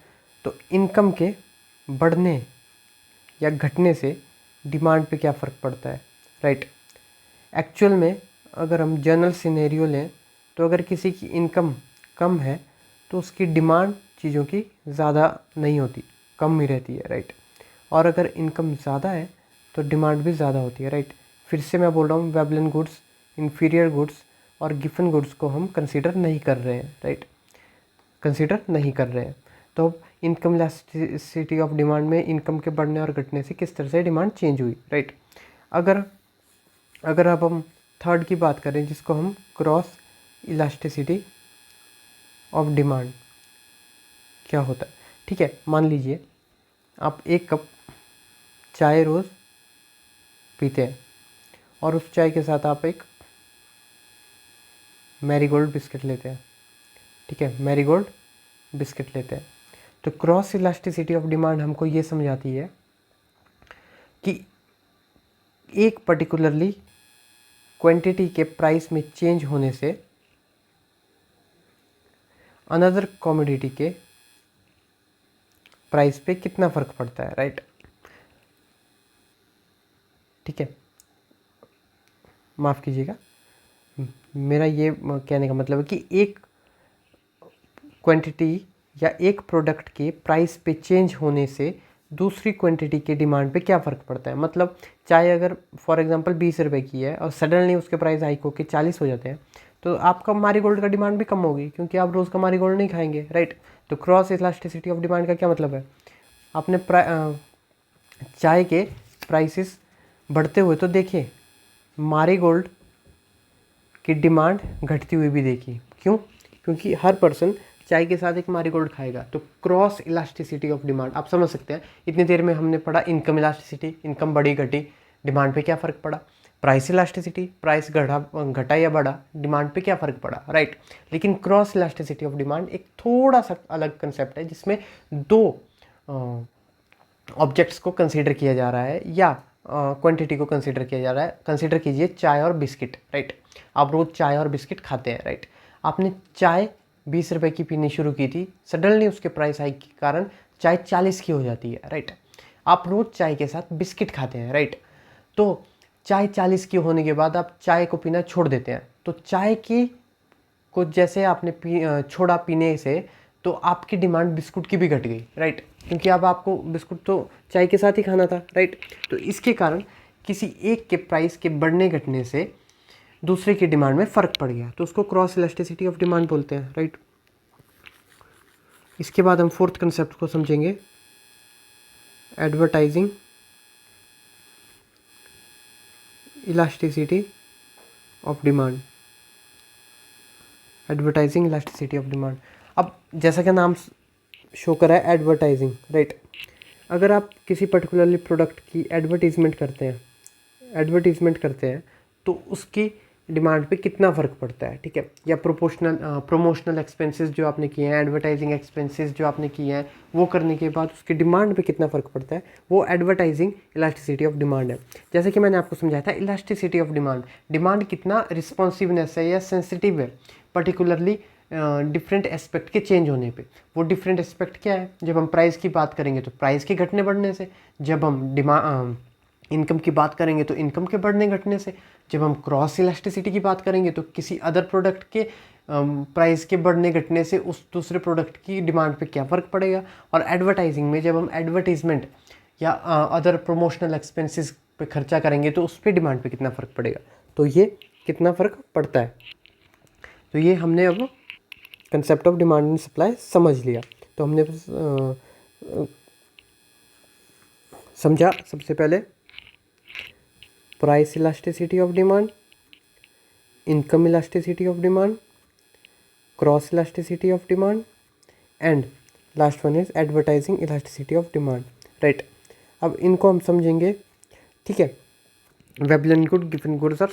[SPEAKER 1] तो इनकम के बढ़ने या घटने से डिमांड पे क्या फ़र्क पड़ता है, राइट। एक्चुअल में अगर हम जनरल सिनेरियो लें तो अगर किसी की इनकम कम है तो उसकी डिमांड चीज़ों की ज़्यादा नहीं होती, कम ही रहती है, राइट। और अगर इनकम ज़्यादा है तो डिमांड भी ज़्यादा होती है, राइट। फिर से मैं बोल रहा हूँ, वेबलेन गुड्स, इन्फीरियर गुड्स और गिफन गुड्स को हम कंसीडर नहीं कर रहे हैं, राइट, कंसीडर नहीं कर रहे हैं। तो अब इनकम इलास्टिसिटी ऑफ डिमांड में इनकम के बढ़ने और घटने से किस तरह से डिमांड चेंज हुई, राइट। अगर अगर अब हम थर्ड की बात करें जिसको हम क्रॉस इलास्टिसिटी ऑफ डिमांड, क्या होता है, ठीक है। मान लीजिए आप एक कप चाय रोज़ पीते हैं और उस चाय के साथ आप एक मैरीगोल्ड बिस्किट लेते हैं, ठीक है। मैरीगोल्ड बिस्किट लेते हैं। तो क्रॉस इलास्टिसिटी ऑफ डिमांड हमको ये समझाती है कि एक पर्टिकुलरली क्वांटिटी के प्राइस में चेंज होने से अनदर कमोडिटी के प्राइस पे कितना फ़र्क पड़ता है, राइट। ठीक है, माफ़ कीजिएगा, मेरा ये कहने का मतलब है कि एक क्वांटिटी या एक प्रोडक्ट के प्राइस पे चेंज होने से दूसरी क्वांटिटी के डिमांड पे क्या फ़र्क पड़ता है। मतलब चाय अगर फॉर एग्जांपल 20 रुपए की है और सडनली उसके प्राइस हाइक होकर 40 हो जाते हैं, तो आपका मारीगोल्ड का डिमांड भी कम होगी, क्योंकि आप रोज़ का मारीगोल्ड नहीं खाएंगे, राइट। तो क्रॉस इलास्टिसिटी ऑफ डिमांड का क्या मतलब है, आपने चाय के प्राइसेस बढ़ते हुए तो देखे, मारीगोल्ड की डिमांड घटती हुई भी देखी। क्यों? क्योंकि हर पर्सन चाय के साथ एक मारीगोल्ड खाएगा। तो क्रॉस इलास्टिसिटी ऑफ डिमांड आप समझ सकते हैं। इतनी देर में हमने पढ़ा इनकम इलास्टिसिटी, इनकम बढ़ी घटी, डिमांड पे क्या फ़र्क पड़ा। प्राइस इलास्टिसिटी, प्राइस घटा या बढ़ा, डिमांड पे क्या फ़र्क पड़ा, राइट। लेकिन क्रॉस इलास्टिसिटी ऑफ डिमांड एक थोड़ा सा अलग कंसेप्ट है, जिसमें दो ऑब्जेक्ट्स को कंसीडर किया जा रहा है या क्वांटिटी को कंसीडर किया जा रहा है। कंसीडर कीजिए चाय और बिस्किट, राइट। आप रोज़ चाय और बिस्किट खाते हैं, राइट। आपने चाय 20 रुपए की पीनी शुरू की थी, सडनली उसके प्राइस हाइक के कारण चाय 40 की हो जाती है, राइट। आप रोज़ चाय के साथ बिस्किट खाते हैं, राइट। तो चाय 40 की होने के बाद आप चाय को पीना छोड़ देते हैं। तो चाय की को जैसे आपने छोड़ा पीने से, तो आपकी डिमांड बिस्कुट की भी घट गई, राइट। क्योंकि अब आपको बिस्कुट तो चाय के साथ ही खाना था, राइट। तो इसके कारण किसी एक के प्राइस के बढ़ने घटने से दूसरे की डिमांड में फ़र्क पड़ गया, तो उसको क्रॉस इलास्टिसिटी ऑफ डिमांड बोलते हैं, राइट। इसके बाद हम फोर्थ कंसेप्ट को समझेंगे, advertising elasticity of demand. Advertising elasticity of demand, अब जैसा कि नाम शो करा है एडवर्टाइजिंग, राइट। अगर आप किसी पर्टिकुलरली प्रोडक्ट की एडवर्टीजमेंट करते हैं तो उसकी डिमांड पे कितना फ़र्क पड़ता है, ठीक है। या प्रमोशनल एक्सपेंसेस जो आपने किए हैं, एडवर्टाइजिंग एक्सपेंसेस जो आपने किए हैं, वो करने के बाद उसकी डिमांड पे कितना फ़र्क पड़ता है, वो एडवर्टाइजिंग इलास्टिसिटी ऑफ डिमांड है। जैसे कि मैंने आपको समझाया था, इलास्टिसिटी ऑफ डिमांड कितना रिस्पॉन्सिवनेस है या सेंसिटिव है पर्टिकुलरली डिफरेंट एस्पेक्ट के चेंज होने पे। वो डिफरेंट एस्पेक्ट क्या है, जब हम प्राइस की बात करेंगे तो प्राइस के घटने बढ़ने से, जब हम इनकम की बात करेंगे तो इनकम के बढ़ने घटने से, जब हम क्रॉस इलास्टिसिटी की बात करेंगे तो किसी अदर प्रोडक्ट के प्राइस के बढ़ने घटने से उस दूसरे प्रोडक्ट की डिमांड पे क्या फ़र्क पड़ेगा। और एडवर्टाइजिंग में जब हम एडवर्टीजमेंट या अदर प्रमोशनल एक्सपेंसेस पे खर्चा करेंगे तो उस पर डिमांड पे कितना फ़र्क पड़ेगा। तो ये कितना फ़र्क पड़ता है। तो ये हमने अब concept of demand and supply समझ लिया। तो हमने समझा सबसे पहले price elasticity of demand, income elasticity of demand, cross elasticity of demand and last one is advertising elasticity of demand, right. अब इनको हम समझेंगे, ठीक है, वेबलन गुड, गिवन गुड्स और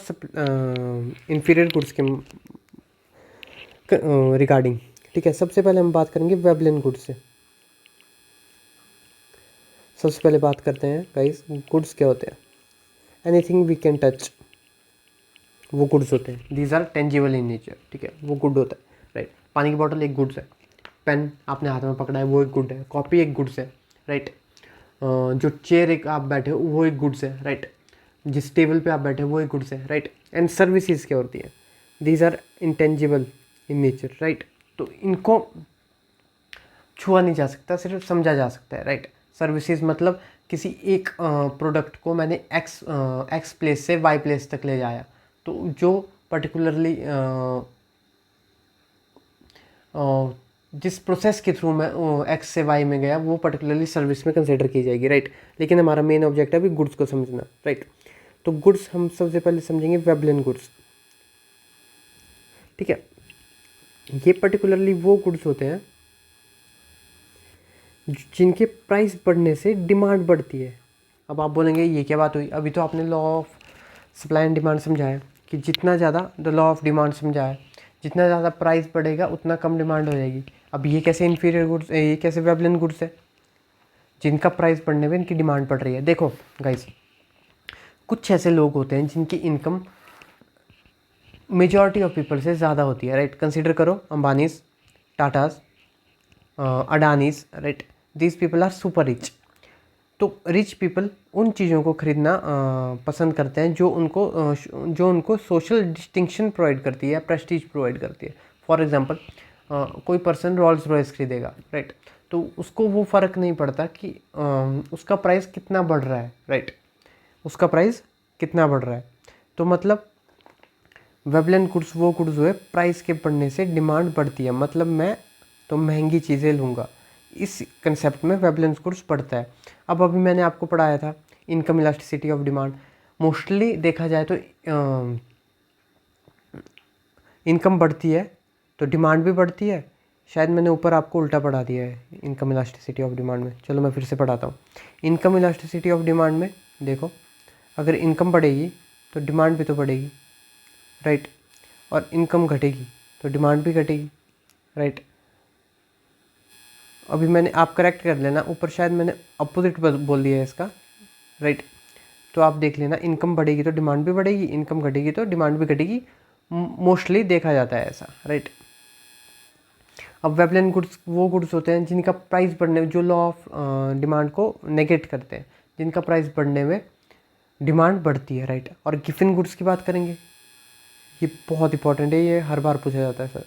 [SPEAKER 1] इंफीरियर गुड्स के रिगार्डिंग, ठीक है। सबसे पहले हम बात करेंगे वेबलन गुड्स से। सबसे पहले बात करते हैं गाइस, गुड्स क्या होते हैं। एनीथिंग वी कैन टच, वो गुड्स होते हैं। These are tangible in nature, ठीक है, वो गुड होता है, राइट। पानी की बोतल एक गुड्स है, पेन आपने हाथ में पकड़ा है वो एक गुड है, कॉपी एक गुड्स है, राइट। जो चेयर एक आप बैठे हो वो एक गुड्स है, राइट। जिस टेबल पे आप बैठे हो वो एक गुड्स है, राइट। एंड सर्विसेज क्या होती है, these are intangible in nature, right. तो इनको छुआ नहीं जा सकता, सिर्फ समझा जा सकता है, राइट। सर्विसेज मतलब किसी एक प्रोडक्ट को मैंने एक्स प्लेस से वाई प्लेस तक ले जाया, तो जो पर्टिकुलरली जिस प्रोसेस के थ्रू मैं एक्स से वाई में गया वो पर्टिकुलरली सर्विस में कंसिडर की जाएगी, राइट। लेकिन हमारा मेन ऑब्जेक्ट है अभी गुड्स को समझना, राइट। तो गुड्स हम सबसे पहले समझेंगे वेबलन गुड्स, ठीक है। ये पर्टिकुलरली वो गुड्स होते हैं जिनके प्राइस बढ़ने से डिमांड बढ़ती है। अब आप बोलेंगे ये क्या बात हुई, अभी तो आपने law of supply and demand समझाया कि जितना ज़्यादा द लॉ ऑफ डिमांड समझाया, जितना ज़्यादा प्राइस बढ़ेगा उतना कम डिमांड हो जाएगी। अब ये कैसे इन्फीरियर गुड्स, ये कैसे वेबलेंट गुड्स है जिनका प्राइस बढ़ने में इनकी डिमांड बढ़ रही है। देखो गाइस, कुछ ऐसे लोग होते हैं जिनकी इनकम मेजॉरिटी ऑफ पीपल से ज़्यादा होती है, राइट। कंसिडर करो Ambanis, Tatas, Adanis, right. These people are super rich. तो रिच पीपल उन चीज़ों को खरीदना पसंद करते हैं जो उनको सोशल डिस्टिंक्शन प्रोवाइड करती है, प्रेस्टीज प्रोवाइड करती है। फॉर एग्जांपल कोई पर्सन रॉल्स रॉयस खरीदेगा, राइट। तो उसको वो फ़र्क नहीं पड़ता कि उसका प्राइस कितना बढ़ रहा है, राइट। उसका प्राइस कितना बढ़ रहा है। तो मतलब वेबलेंट गुड्स वो गुड्स हुए प्राइस के बढ़ने से डिमांड बढ़ती है, मतलब मैं तो महंगी चीज़ें लूँगा। इस कंसेप्ट में वेबलेंस गुड्स बढ़ता है। अब अभी मैंने आपको पढ़ाया था income elasticity of demand. Mostly देखा जाए तो इनकम बढ़ती है तो डिमांड भी बढ़ती है। शायद मैंने ऊपर आपको उल्टा पढ़ा दिया है इनकम इलास्टिसिटी ऑफ डिमांड में। चलो मैं फिर से पढ़ाता हूँ। इनकम इलास्टिसिटी ऑफ डिमांड में देखो, अगर इनकम बढ़ेगी तो डिमांड भी तो बढ़ेगी, राइट। और इनकम घटेगी तो डिमांड भी घटेगी, राइट। अभी मैंने, आप करेक्ट कर लेना, ऊपर शायद मैंने अपोजिट बोल दिया है इसका, राइट। तो आप देख लेना, इनकम बढ़ेगी तो डिमांड भी बढ़ेगी, इनकम घटेगी तो डिमांड भी घटेगी। मोस्टली देखा जाता है ऐसा, राइट। अब वेबलेंट गुड्स वो गुड्स होते हैं जिनका प्राइस बढ़ने, जो लॉ ऑफ डिमांड को नेगेट करते हैं, जिनका प्राइस बढ़ने में डिमांड बढ़ती है, राइट। और गिफन गुड्स की बात करेंगे, ये बहुत इंपॉर्टेंट है, ये हर बार पूछा जाता है सर।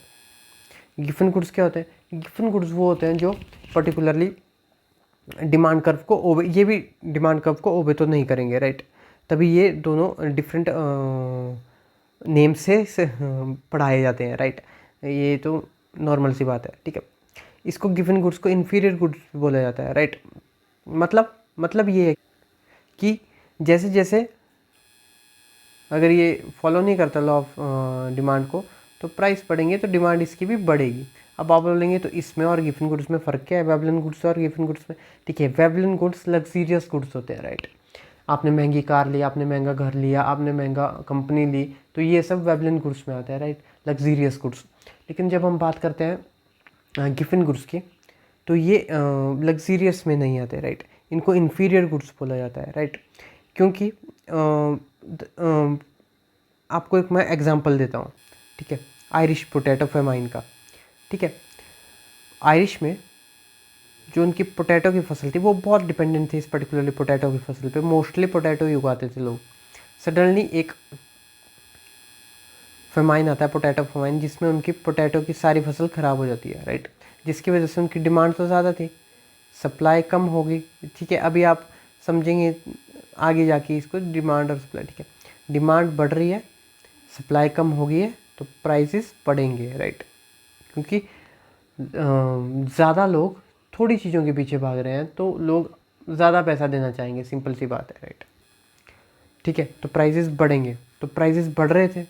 [SPEAKER 1] गिफन गुड्स क्या होते हैं? गिफन गुड्स वो होते हैं जो पर्टिकुलरली डिमांड कर्व को ओबे, ये भी डिमांड कर्व को ओबे तो नहीं करेंगे, राइट। तभी ये दोनों डिफरेंट नेम से पढ़ाए जाते हैं, राइट। ये तो नॉर्मल सी बात है, ठीक है। इसको गिवन गुड्स को इन्फीरियर गुड्स बोला जाता है, राइट। मतलब ये है कि जैसे जैसे अगर ये फॉलो नहीं करता लॉ ऑफ डिमांड को, तो प्राइस बढ़ेंगे तो डिमांड इसकी भी बढ़ेगी। अब आप बोलेंगे तो इसमें और गिवन गुड्स में फ़र्क क्या है, वेबलेंट गुड्स और गिवन गुड्स में? ठीक है, वेबलेंट गुड्स लग्जीरियस गुड्स होते हैं, राइट। आपने महंगी कार ली, आपने महंगा घर लिया, आपने महंगा कंपनी ली, तो ये सब वेबलेंट गुड्स में आता है, राइट, लग्जीरियस गुड्स। लेकिन जब हम बात करते हैं गिवन गुड्स की, तो ये लग्जीरियस में नहीं आते, राइट। इनको इन्फीरियर गुड्स बोला जाता है, राइट। क्योंकि आपको एक मैं एग्जांपल देता हूँ, ठीक है, आयरिश पोटैटो फेमाइन का, ठीक है। आयरिश में जो उनकी पोटैटो की फसल थी वो बहुत डिपेंडेंट थी इस पर्टिकुलरली पोटैटो की फसल पे, मोस्टली पोटैटो ही उगाते थे लोग। सडनली एक फेमाइन आता है, पोटैटो फेमाइन, जिसमें उनकी पोटैटो की सारी फसल ख़राब हो जाती है, राइट। जिसकी वजह से उनकी डिमांड तो ज़्यादा थी, सप्लाई कम होगी, ठीक है। अभी आप समझेंगे आगे जाके इसको, डिमांड और सप्लाई, ठीक है। डिमांड बढ़ रही है, सप्लाई कम हो गई है, तो प्राइसेस बढ़ेंगे, राइट। क्योंकि ज़्यादा लोग थोड़ी चीज़ों के पीछे भाग रहे हैं, तो लोग ज़्यादा पैसा देना चाहेंगे, सिंपल सी बात है, राइट। ठीक है, तो प्राइसेस बढ़ेंगे, तो प्राइसेस बढ़ रहे थे,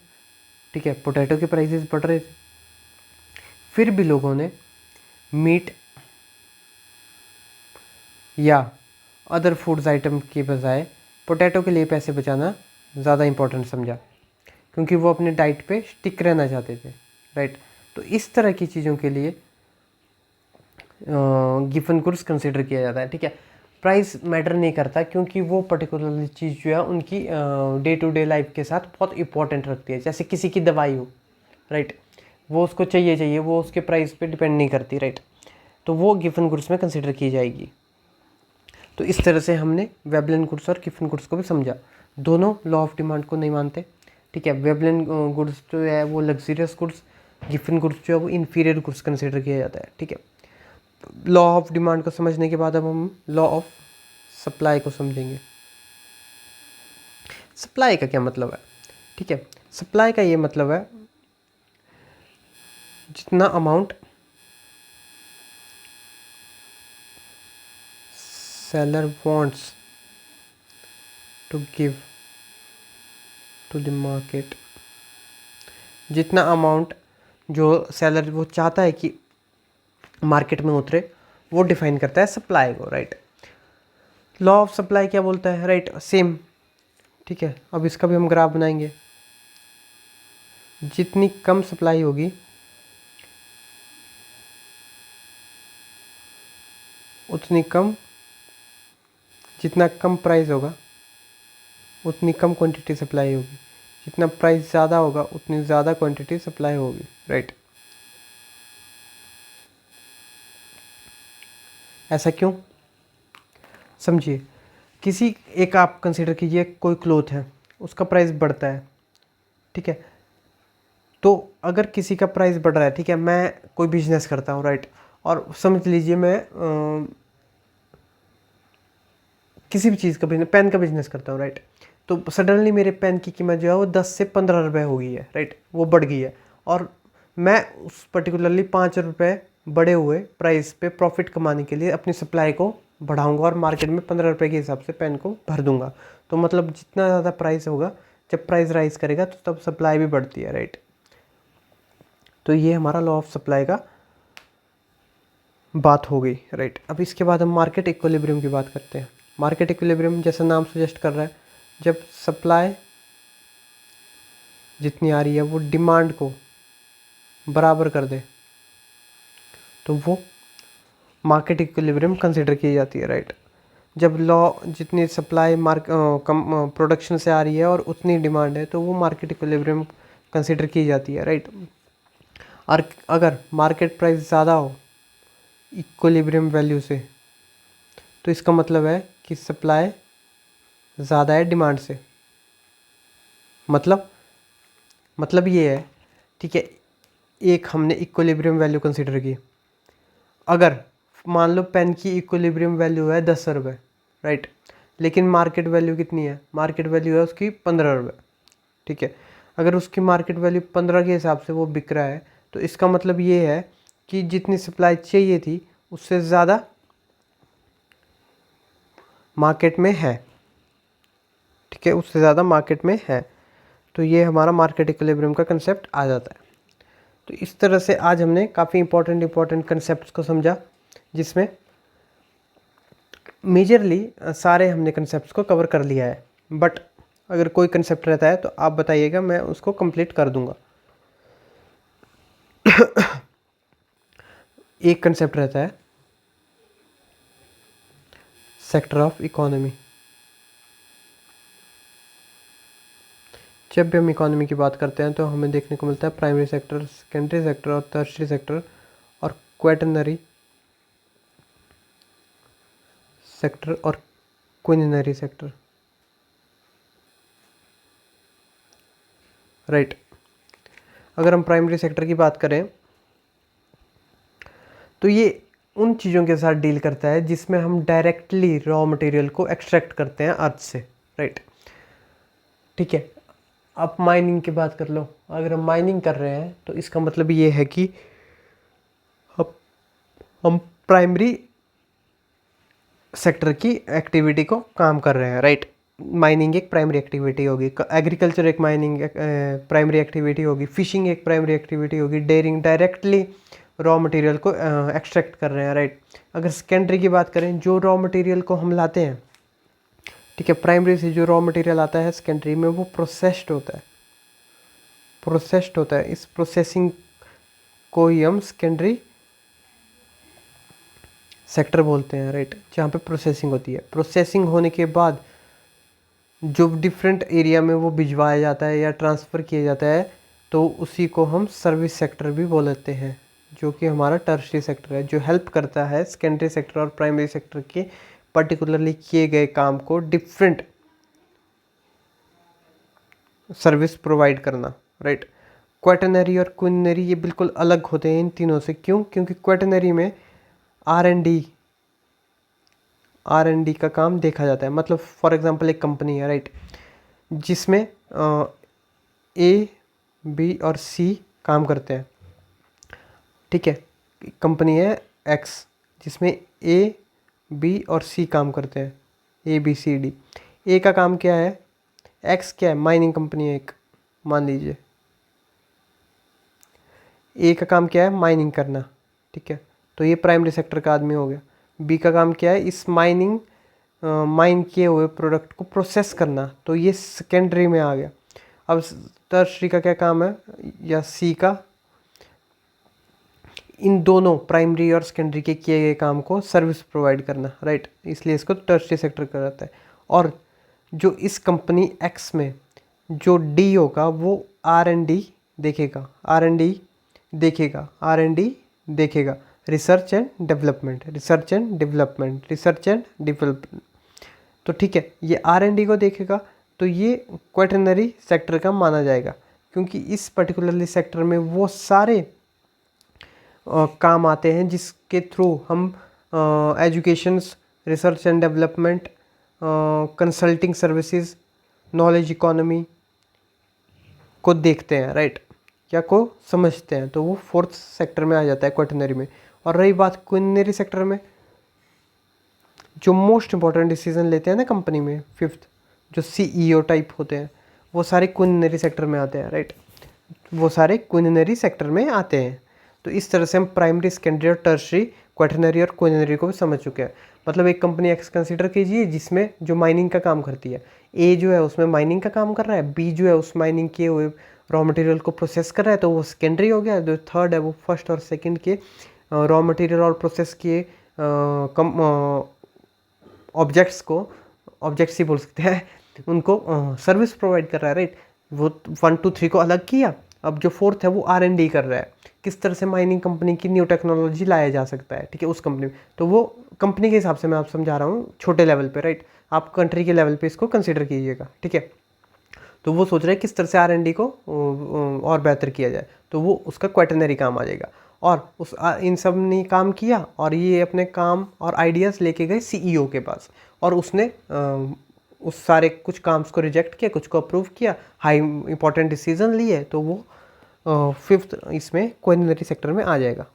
[SPEAKER 1] ठीक है, पोटैटो के प्राइसेस बढ़ रहे थे। फिर भी लोगों ने मीट या अदर फूड्स आइटम के बजाय पोटैटो के लिए पैसे बचाना ज़्यादा इंपॉर्टेंट समझा, क्योंकि वो अपने डाइट पे स्टिक रहना चाहते थे, राइट। तो इस तरह की चीज़ों के लिए गिवन गुड्स कंसिडर किया जाता है, ठीक है। प्राइस मैटर नहीं करता, क्योंकि वो पर्टिकुलर चीज़ जो है उनकी डे टू डे लाइफ के साथ बहुत इंपॉर्टेंट रखती है। जैसे किसी की दवाई हो, राइट, वो उसको चाहिए, वो उसके प्राइस पे डिपेंड नहीं करती, राइट। तो वो गिवन गुड्स में कंसिडर की जाएगी। तो इस तरह से हमने वेबलेंट गुड्स और गिवन गुड्स को भी समझा। दोनों लॉ ऑफ डिमांड को नहीं मानते, ठीक है। वेबलेंट गुड्स जो है वो लग्जरियस गुड्स, गिवन गुड्स जो है वो इन्फीरियर गुड्स कंसिडर किया जाता है, ठीक है। लॉ ऑफ डिमांड को समझने के बाद अब हम लॉ ऑफ सप्लाई को समझेंगे। सप्लाई का क्या मतलब है, ठीक है। सप्लाई का ये मतलब है जितना amount seller wants to give to the market, जितना अमाउंट जो सेलर वो चाहता है कि मार्केट में उतरे, वो डिफाइन करता है सप्लाई को, राइट। लॉ ऑफ सप्लाई क्या बोलता है, राइट, सेम, ठीक है। अब इसका भी हम ग्राफ बनाएंगे। जितनी कम सप्लाई होगी उतनी कम, जितना कम प्राइस होगा उतनी कम क्वांटिटी सप्लाई होगी, जितना प्राइस ज़्यादा होगा उतनी ज़्यादा क्वांटिटी सप्लाई होगी, राइट। ऐसा क्यों? समझिए, किसी एक आप कंसिडर कीजिए, कोई क्लोथ है, उसका प्राइस बढ़ता है, ठीक है। तो अगर किसी का प्राइस बढ़ रहा है, ठीक है, मैं कोई बिजनेस करता हूँ, राइट, और समझ लीजिए मैं किसी भी चीज़ का बिजनेस, पेन का बिजनेस करता हूँ, राइट। तो सडनली मेरे पेन की कीमत जो है वो 10 से 15 रुपये हो गई है, राइट, वो बढ़ गई है, और मैं उस पर्टिकुलरली 5 रुपये बढ़े हुए प्राइस पे प्रॉफिट कमाने के लिए अपनी सप्लाई को बढ़ाऊंगा और मार्केट में 15 रुपये के हिसाब से पेन को भर दूंगा। तो मतलब जितना ज़्यादा प्राइस होगा, जब प्राइस राइज करेगा तो तब सप्लाई भी बढ़ती है, राइट। तो ये हमारा लॉ ऑफ सप्लाई का बात हो गई, राइट। अब इसके बाद हम मार्केट इक्विलिब्रियम की बात करते हैं। मार्केट इक्विलिब्रियम जैसा नाम सजेस्ट कर रहा है, जब सप्लाई जितनी आ रही है वो डिमांड को बराबर कर दे तो वो मार्केट इक्विलिब्रियम कंसिडर की जाती है, राइट। जब लॉ जितनी सप्लाई कम प्रोडक्शन से आ रही है और उतनी डिमांड है तो वो मार्केट इक्विलिब्रियम कंसिडर की जाती है, राइट। और अगर मार्केट प्राइस ज़्यादा हो इक्विलिब्रियम वैल्यू से तो इसका मतलब है कि सप्लाई ज़्यादा है डिमांड से। मतलब ये है, ठीक है, एक हमने इक्विलिब्रियम वैल्यू कंसिडर की। अगर मान लो पेन की इक्विलिब्रियम वैल्यू है 10 रुपये, राइट, लेकिन मार्केट वैल्यू कितनी है? मार्केट वैल्यू है उसकी 15 रुपये, ठीक है। अगर उसकी मार्केट वैल्यू 15 के हिसाब से वो बिक रहा है तो इसका मतलब ये है कि जितनी सप्लाई चाहिए थी उससे ज़्यादा मार्केट में है, ठीक है, उससे ज़्यादा मार्केट में है। तो ये हमारा मार्केट इक्विलिब्रियम का कंसेप्ट आ जाता है। तो इस तरह से आज हमने काफ़ी इंपॉर्टेंट कंसेप्ट्स को समझा, जिसमें मेजरली सारे हमने कंसेप्ट्स को कवर कर लिया है। बट अगर कोई कंसेप्ट रहता है तो आप बताइएगा, मैं उसको कंप्लीट कर दूंगा। एक कंसेप्ट रहता है सेक्टर ऑफ इकोनॉमी। जब भी हम इकोनॉमी की बात करते हैं तो हमें देखने को मिलता है प्राइमरी सेक्टर, सेकेंडरी सेक्टर और टर्शियरी सेक्टर और क्वैटरनरी सेक्टर और क्विनरी सेक्टर, राइट। अगर हम प्राइमरी सेक्टर की बात करें तो ये उन चीज़ों के साथ डील करता है जिसमें हम डायरेक्टली रॉ मटेरियल को एक्सट्रैक्ट करते हैं अर्थ से, राइट, ठीक है। आप माइनिंग की बात कर लो, अगर हम माइनिंग कर रहे हैं तो इसका मतलब ये है कि हम प्राइमरी सेक्टर की एक्टिविटी को काम कर रहे हैं, राइट। माइनिंग एक प्राइमरी एक्टिविटी होगी, एग्रीकल्चर एक माइनिंग प्राइमरी एक्टिविटी होगी, फिशिंग एक प्राइमरी एक्टिविटी होगी, डेयरिंग डायरेक्टली रॉ मटेरियल को एक्सट्रैक्ट कर रहे हैं, राइट। अगर सेकेंडरी की बात करें, जो रॉ मटेरियल को हम लाते हैं, ठीक है, प्राइमरी से जो रॉ मटेरियल आता है सेकेंडरी में वो प्रोसेस्ड होता है। इस प्रोसेसिंग को ही हम सेकेंडरी सेक्टर बोलते हैं, राइट, जहाँ पे प्रोसेसिंग होती है। प्रोसेसिंग होने के बाद जो डिफरेंट एरिया में वो भिजवाया जाता है या ट्रांसफ़र किया जाता है तो उसी को हम सर्विस सेक्टर भी बोलते हैं, जो कि हमारा टर्शियरी सेक्टर है, जो हेल्प करता है सेकेंडरी सेक्टर और प्राइमरी सेक्टर के पर्टिकुलरली किए गए काम को डिफरेंट सर्विस प्रोवाइड करना, राइट। क्वैटरनरी और क्विनरी ये बिल्कुल अलग होते हैं इन तीनों से। क्यों? क्योंकि क्वैटरनरी में आर एन डी का काम देखा जाता है। मतलब फॉर एग्जांपल एक कंपनी है, राइट, जिसमें ए, बी और सी काम करते हैं, ठीक है। कंपनी है एक्स जिसमें ए, बी और सी काम करते हैं, ए बी सी डी। ए का काम क्या है? एक्स क्या है? माइनिंग कंपनी है एक, मान लीजिए। ए का काम क्या है? माइनिंग करना, ठीक है, तो ये प्राइमरी सेक्टर का आदमी हो गया। बी का काम क्या है? इस माइन किए हुए प्रोडक्ट को प्रोसेस करना, तो ये सेकेंडरी में आ गया। अब टर्शियरी का क्या काम है, या सी का? इन दोनों प्राइमरी और सेकेंडरी के किए गए काम को सर्विस प्रोवाइड करना, राइट, इसलिए इसको टर्शरी सेक्टर कहा जाता है। और जो इस कंपनी एक्स में जो डी होगा वो आर एंड डी देखेगा, आर एंड डी देखेगा, आर एंड डी देखेगा, research and development, research and development, research and development. तो ठीक है, ये आर एंड डी को देखेगा तो ये क्वेटरनरी सेक्टर का माना जाएगा, क्योंकि इस पर्टिकुलरली सेक्टर में वो सारे काम आते हैं जिसके थ्रू हम educations, research and development, consulting services, knowledge economy को देखते हैं, राइट, या को समझते हैं। तो वो फोर्थ सेक्टर में आ जाता है क्वेटरनरी में। और रही बात क्विनरी सेक्टर में, जो मोस्ट इंपॉर्टेंट डिसीजन लेते हैं ना कंपनी में, फिफ्थ जो सीईओ टाइप होते हैं, वो सारे क्विनरी सेक्टर में आते हैं, राइट, वो सारे क्विनरी सेक्टर में आते हैं। तो इस तरह से हम प्राइमरी, सेकेंडरी और टर्शरी, क्वेटरनरी और क्विनरी को भी समझ चुके हैं। मतलब एक कंपनी एक्स कंसीडर कीजिए जिसमें जो माइनिंग का काम करती है, ए जो है उसमें माइनिंग का काम कर रहा है, बी जो है उस माइनिंग किए हुए रॉ मटेरियल को प्रोसेस कर रहा है, तो वो सेकेंडरी हो गया। जो थर्ड है वो फर्स्ट और सेकंड के रॉ मटेरियल और प्रोसेस किए ऑब्जेक्ट्स को, ऑब्जेक्ट्स ही बोल सकते हैं, उनको सर्विस प्रोवाइड कर रहा है, राइट। वो 1 2 3 को अलग किया। अब जो फोर्थ है वो आर एंड डी कर रहा है, किस तरह से माइनिंग कंपनी की न्यू टेक्नोलॉजी लाया जा सकता है, ठीक है, उस कंपनी में। तो वो कंपनी के हिसाब से मैं आप समझा रहा हूँ, छोटे लेवल पे, राइट, आप कंट्री के लेवल पे इसको कंसिडर कीजिएगा, ठीक है। तो वो सोच रहे हैं किस तरह से आर एंड डी को और बेहतर किया जाए, तो वो उसका क्वेटरनरी काम आ जाएगा। और इन सब ने काम किया और ये अपने काम और आइडियाज़ लेके गए सीईओ के पास, और उसने उस सारे कुछ काम्स को रिजेक्ट किया, कुछ को अप्रूव किया, हाई इंपॉर्टेंट डिसीजन लिए, तो वो फिफ्थ इसमें क्विनरी सेक्टर में आ जाएगा।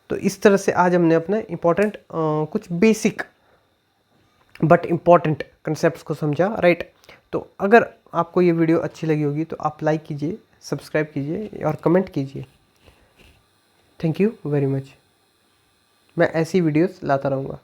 [SPEAKER 1] तो इस तरह से आज हमने अपने इम्पॉर्टेंट कुछ बेसिक बट इम्पॉर्टेंट कंसेप्ट्स को समझा, राइट। तो अगर आपको ये वीडियो अच्छी लगी होगी तो आप लाइक कीजिए, सब्सक्राइब कीजिए और कमेंट कीजिए। Thank you very much. मैं ऐसी वीडियोस लाता रहूँगा।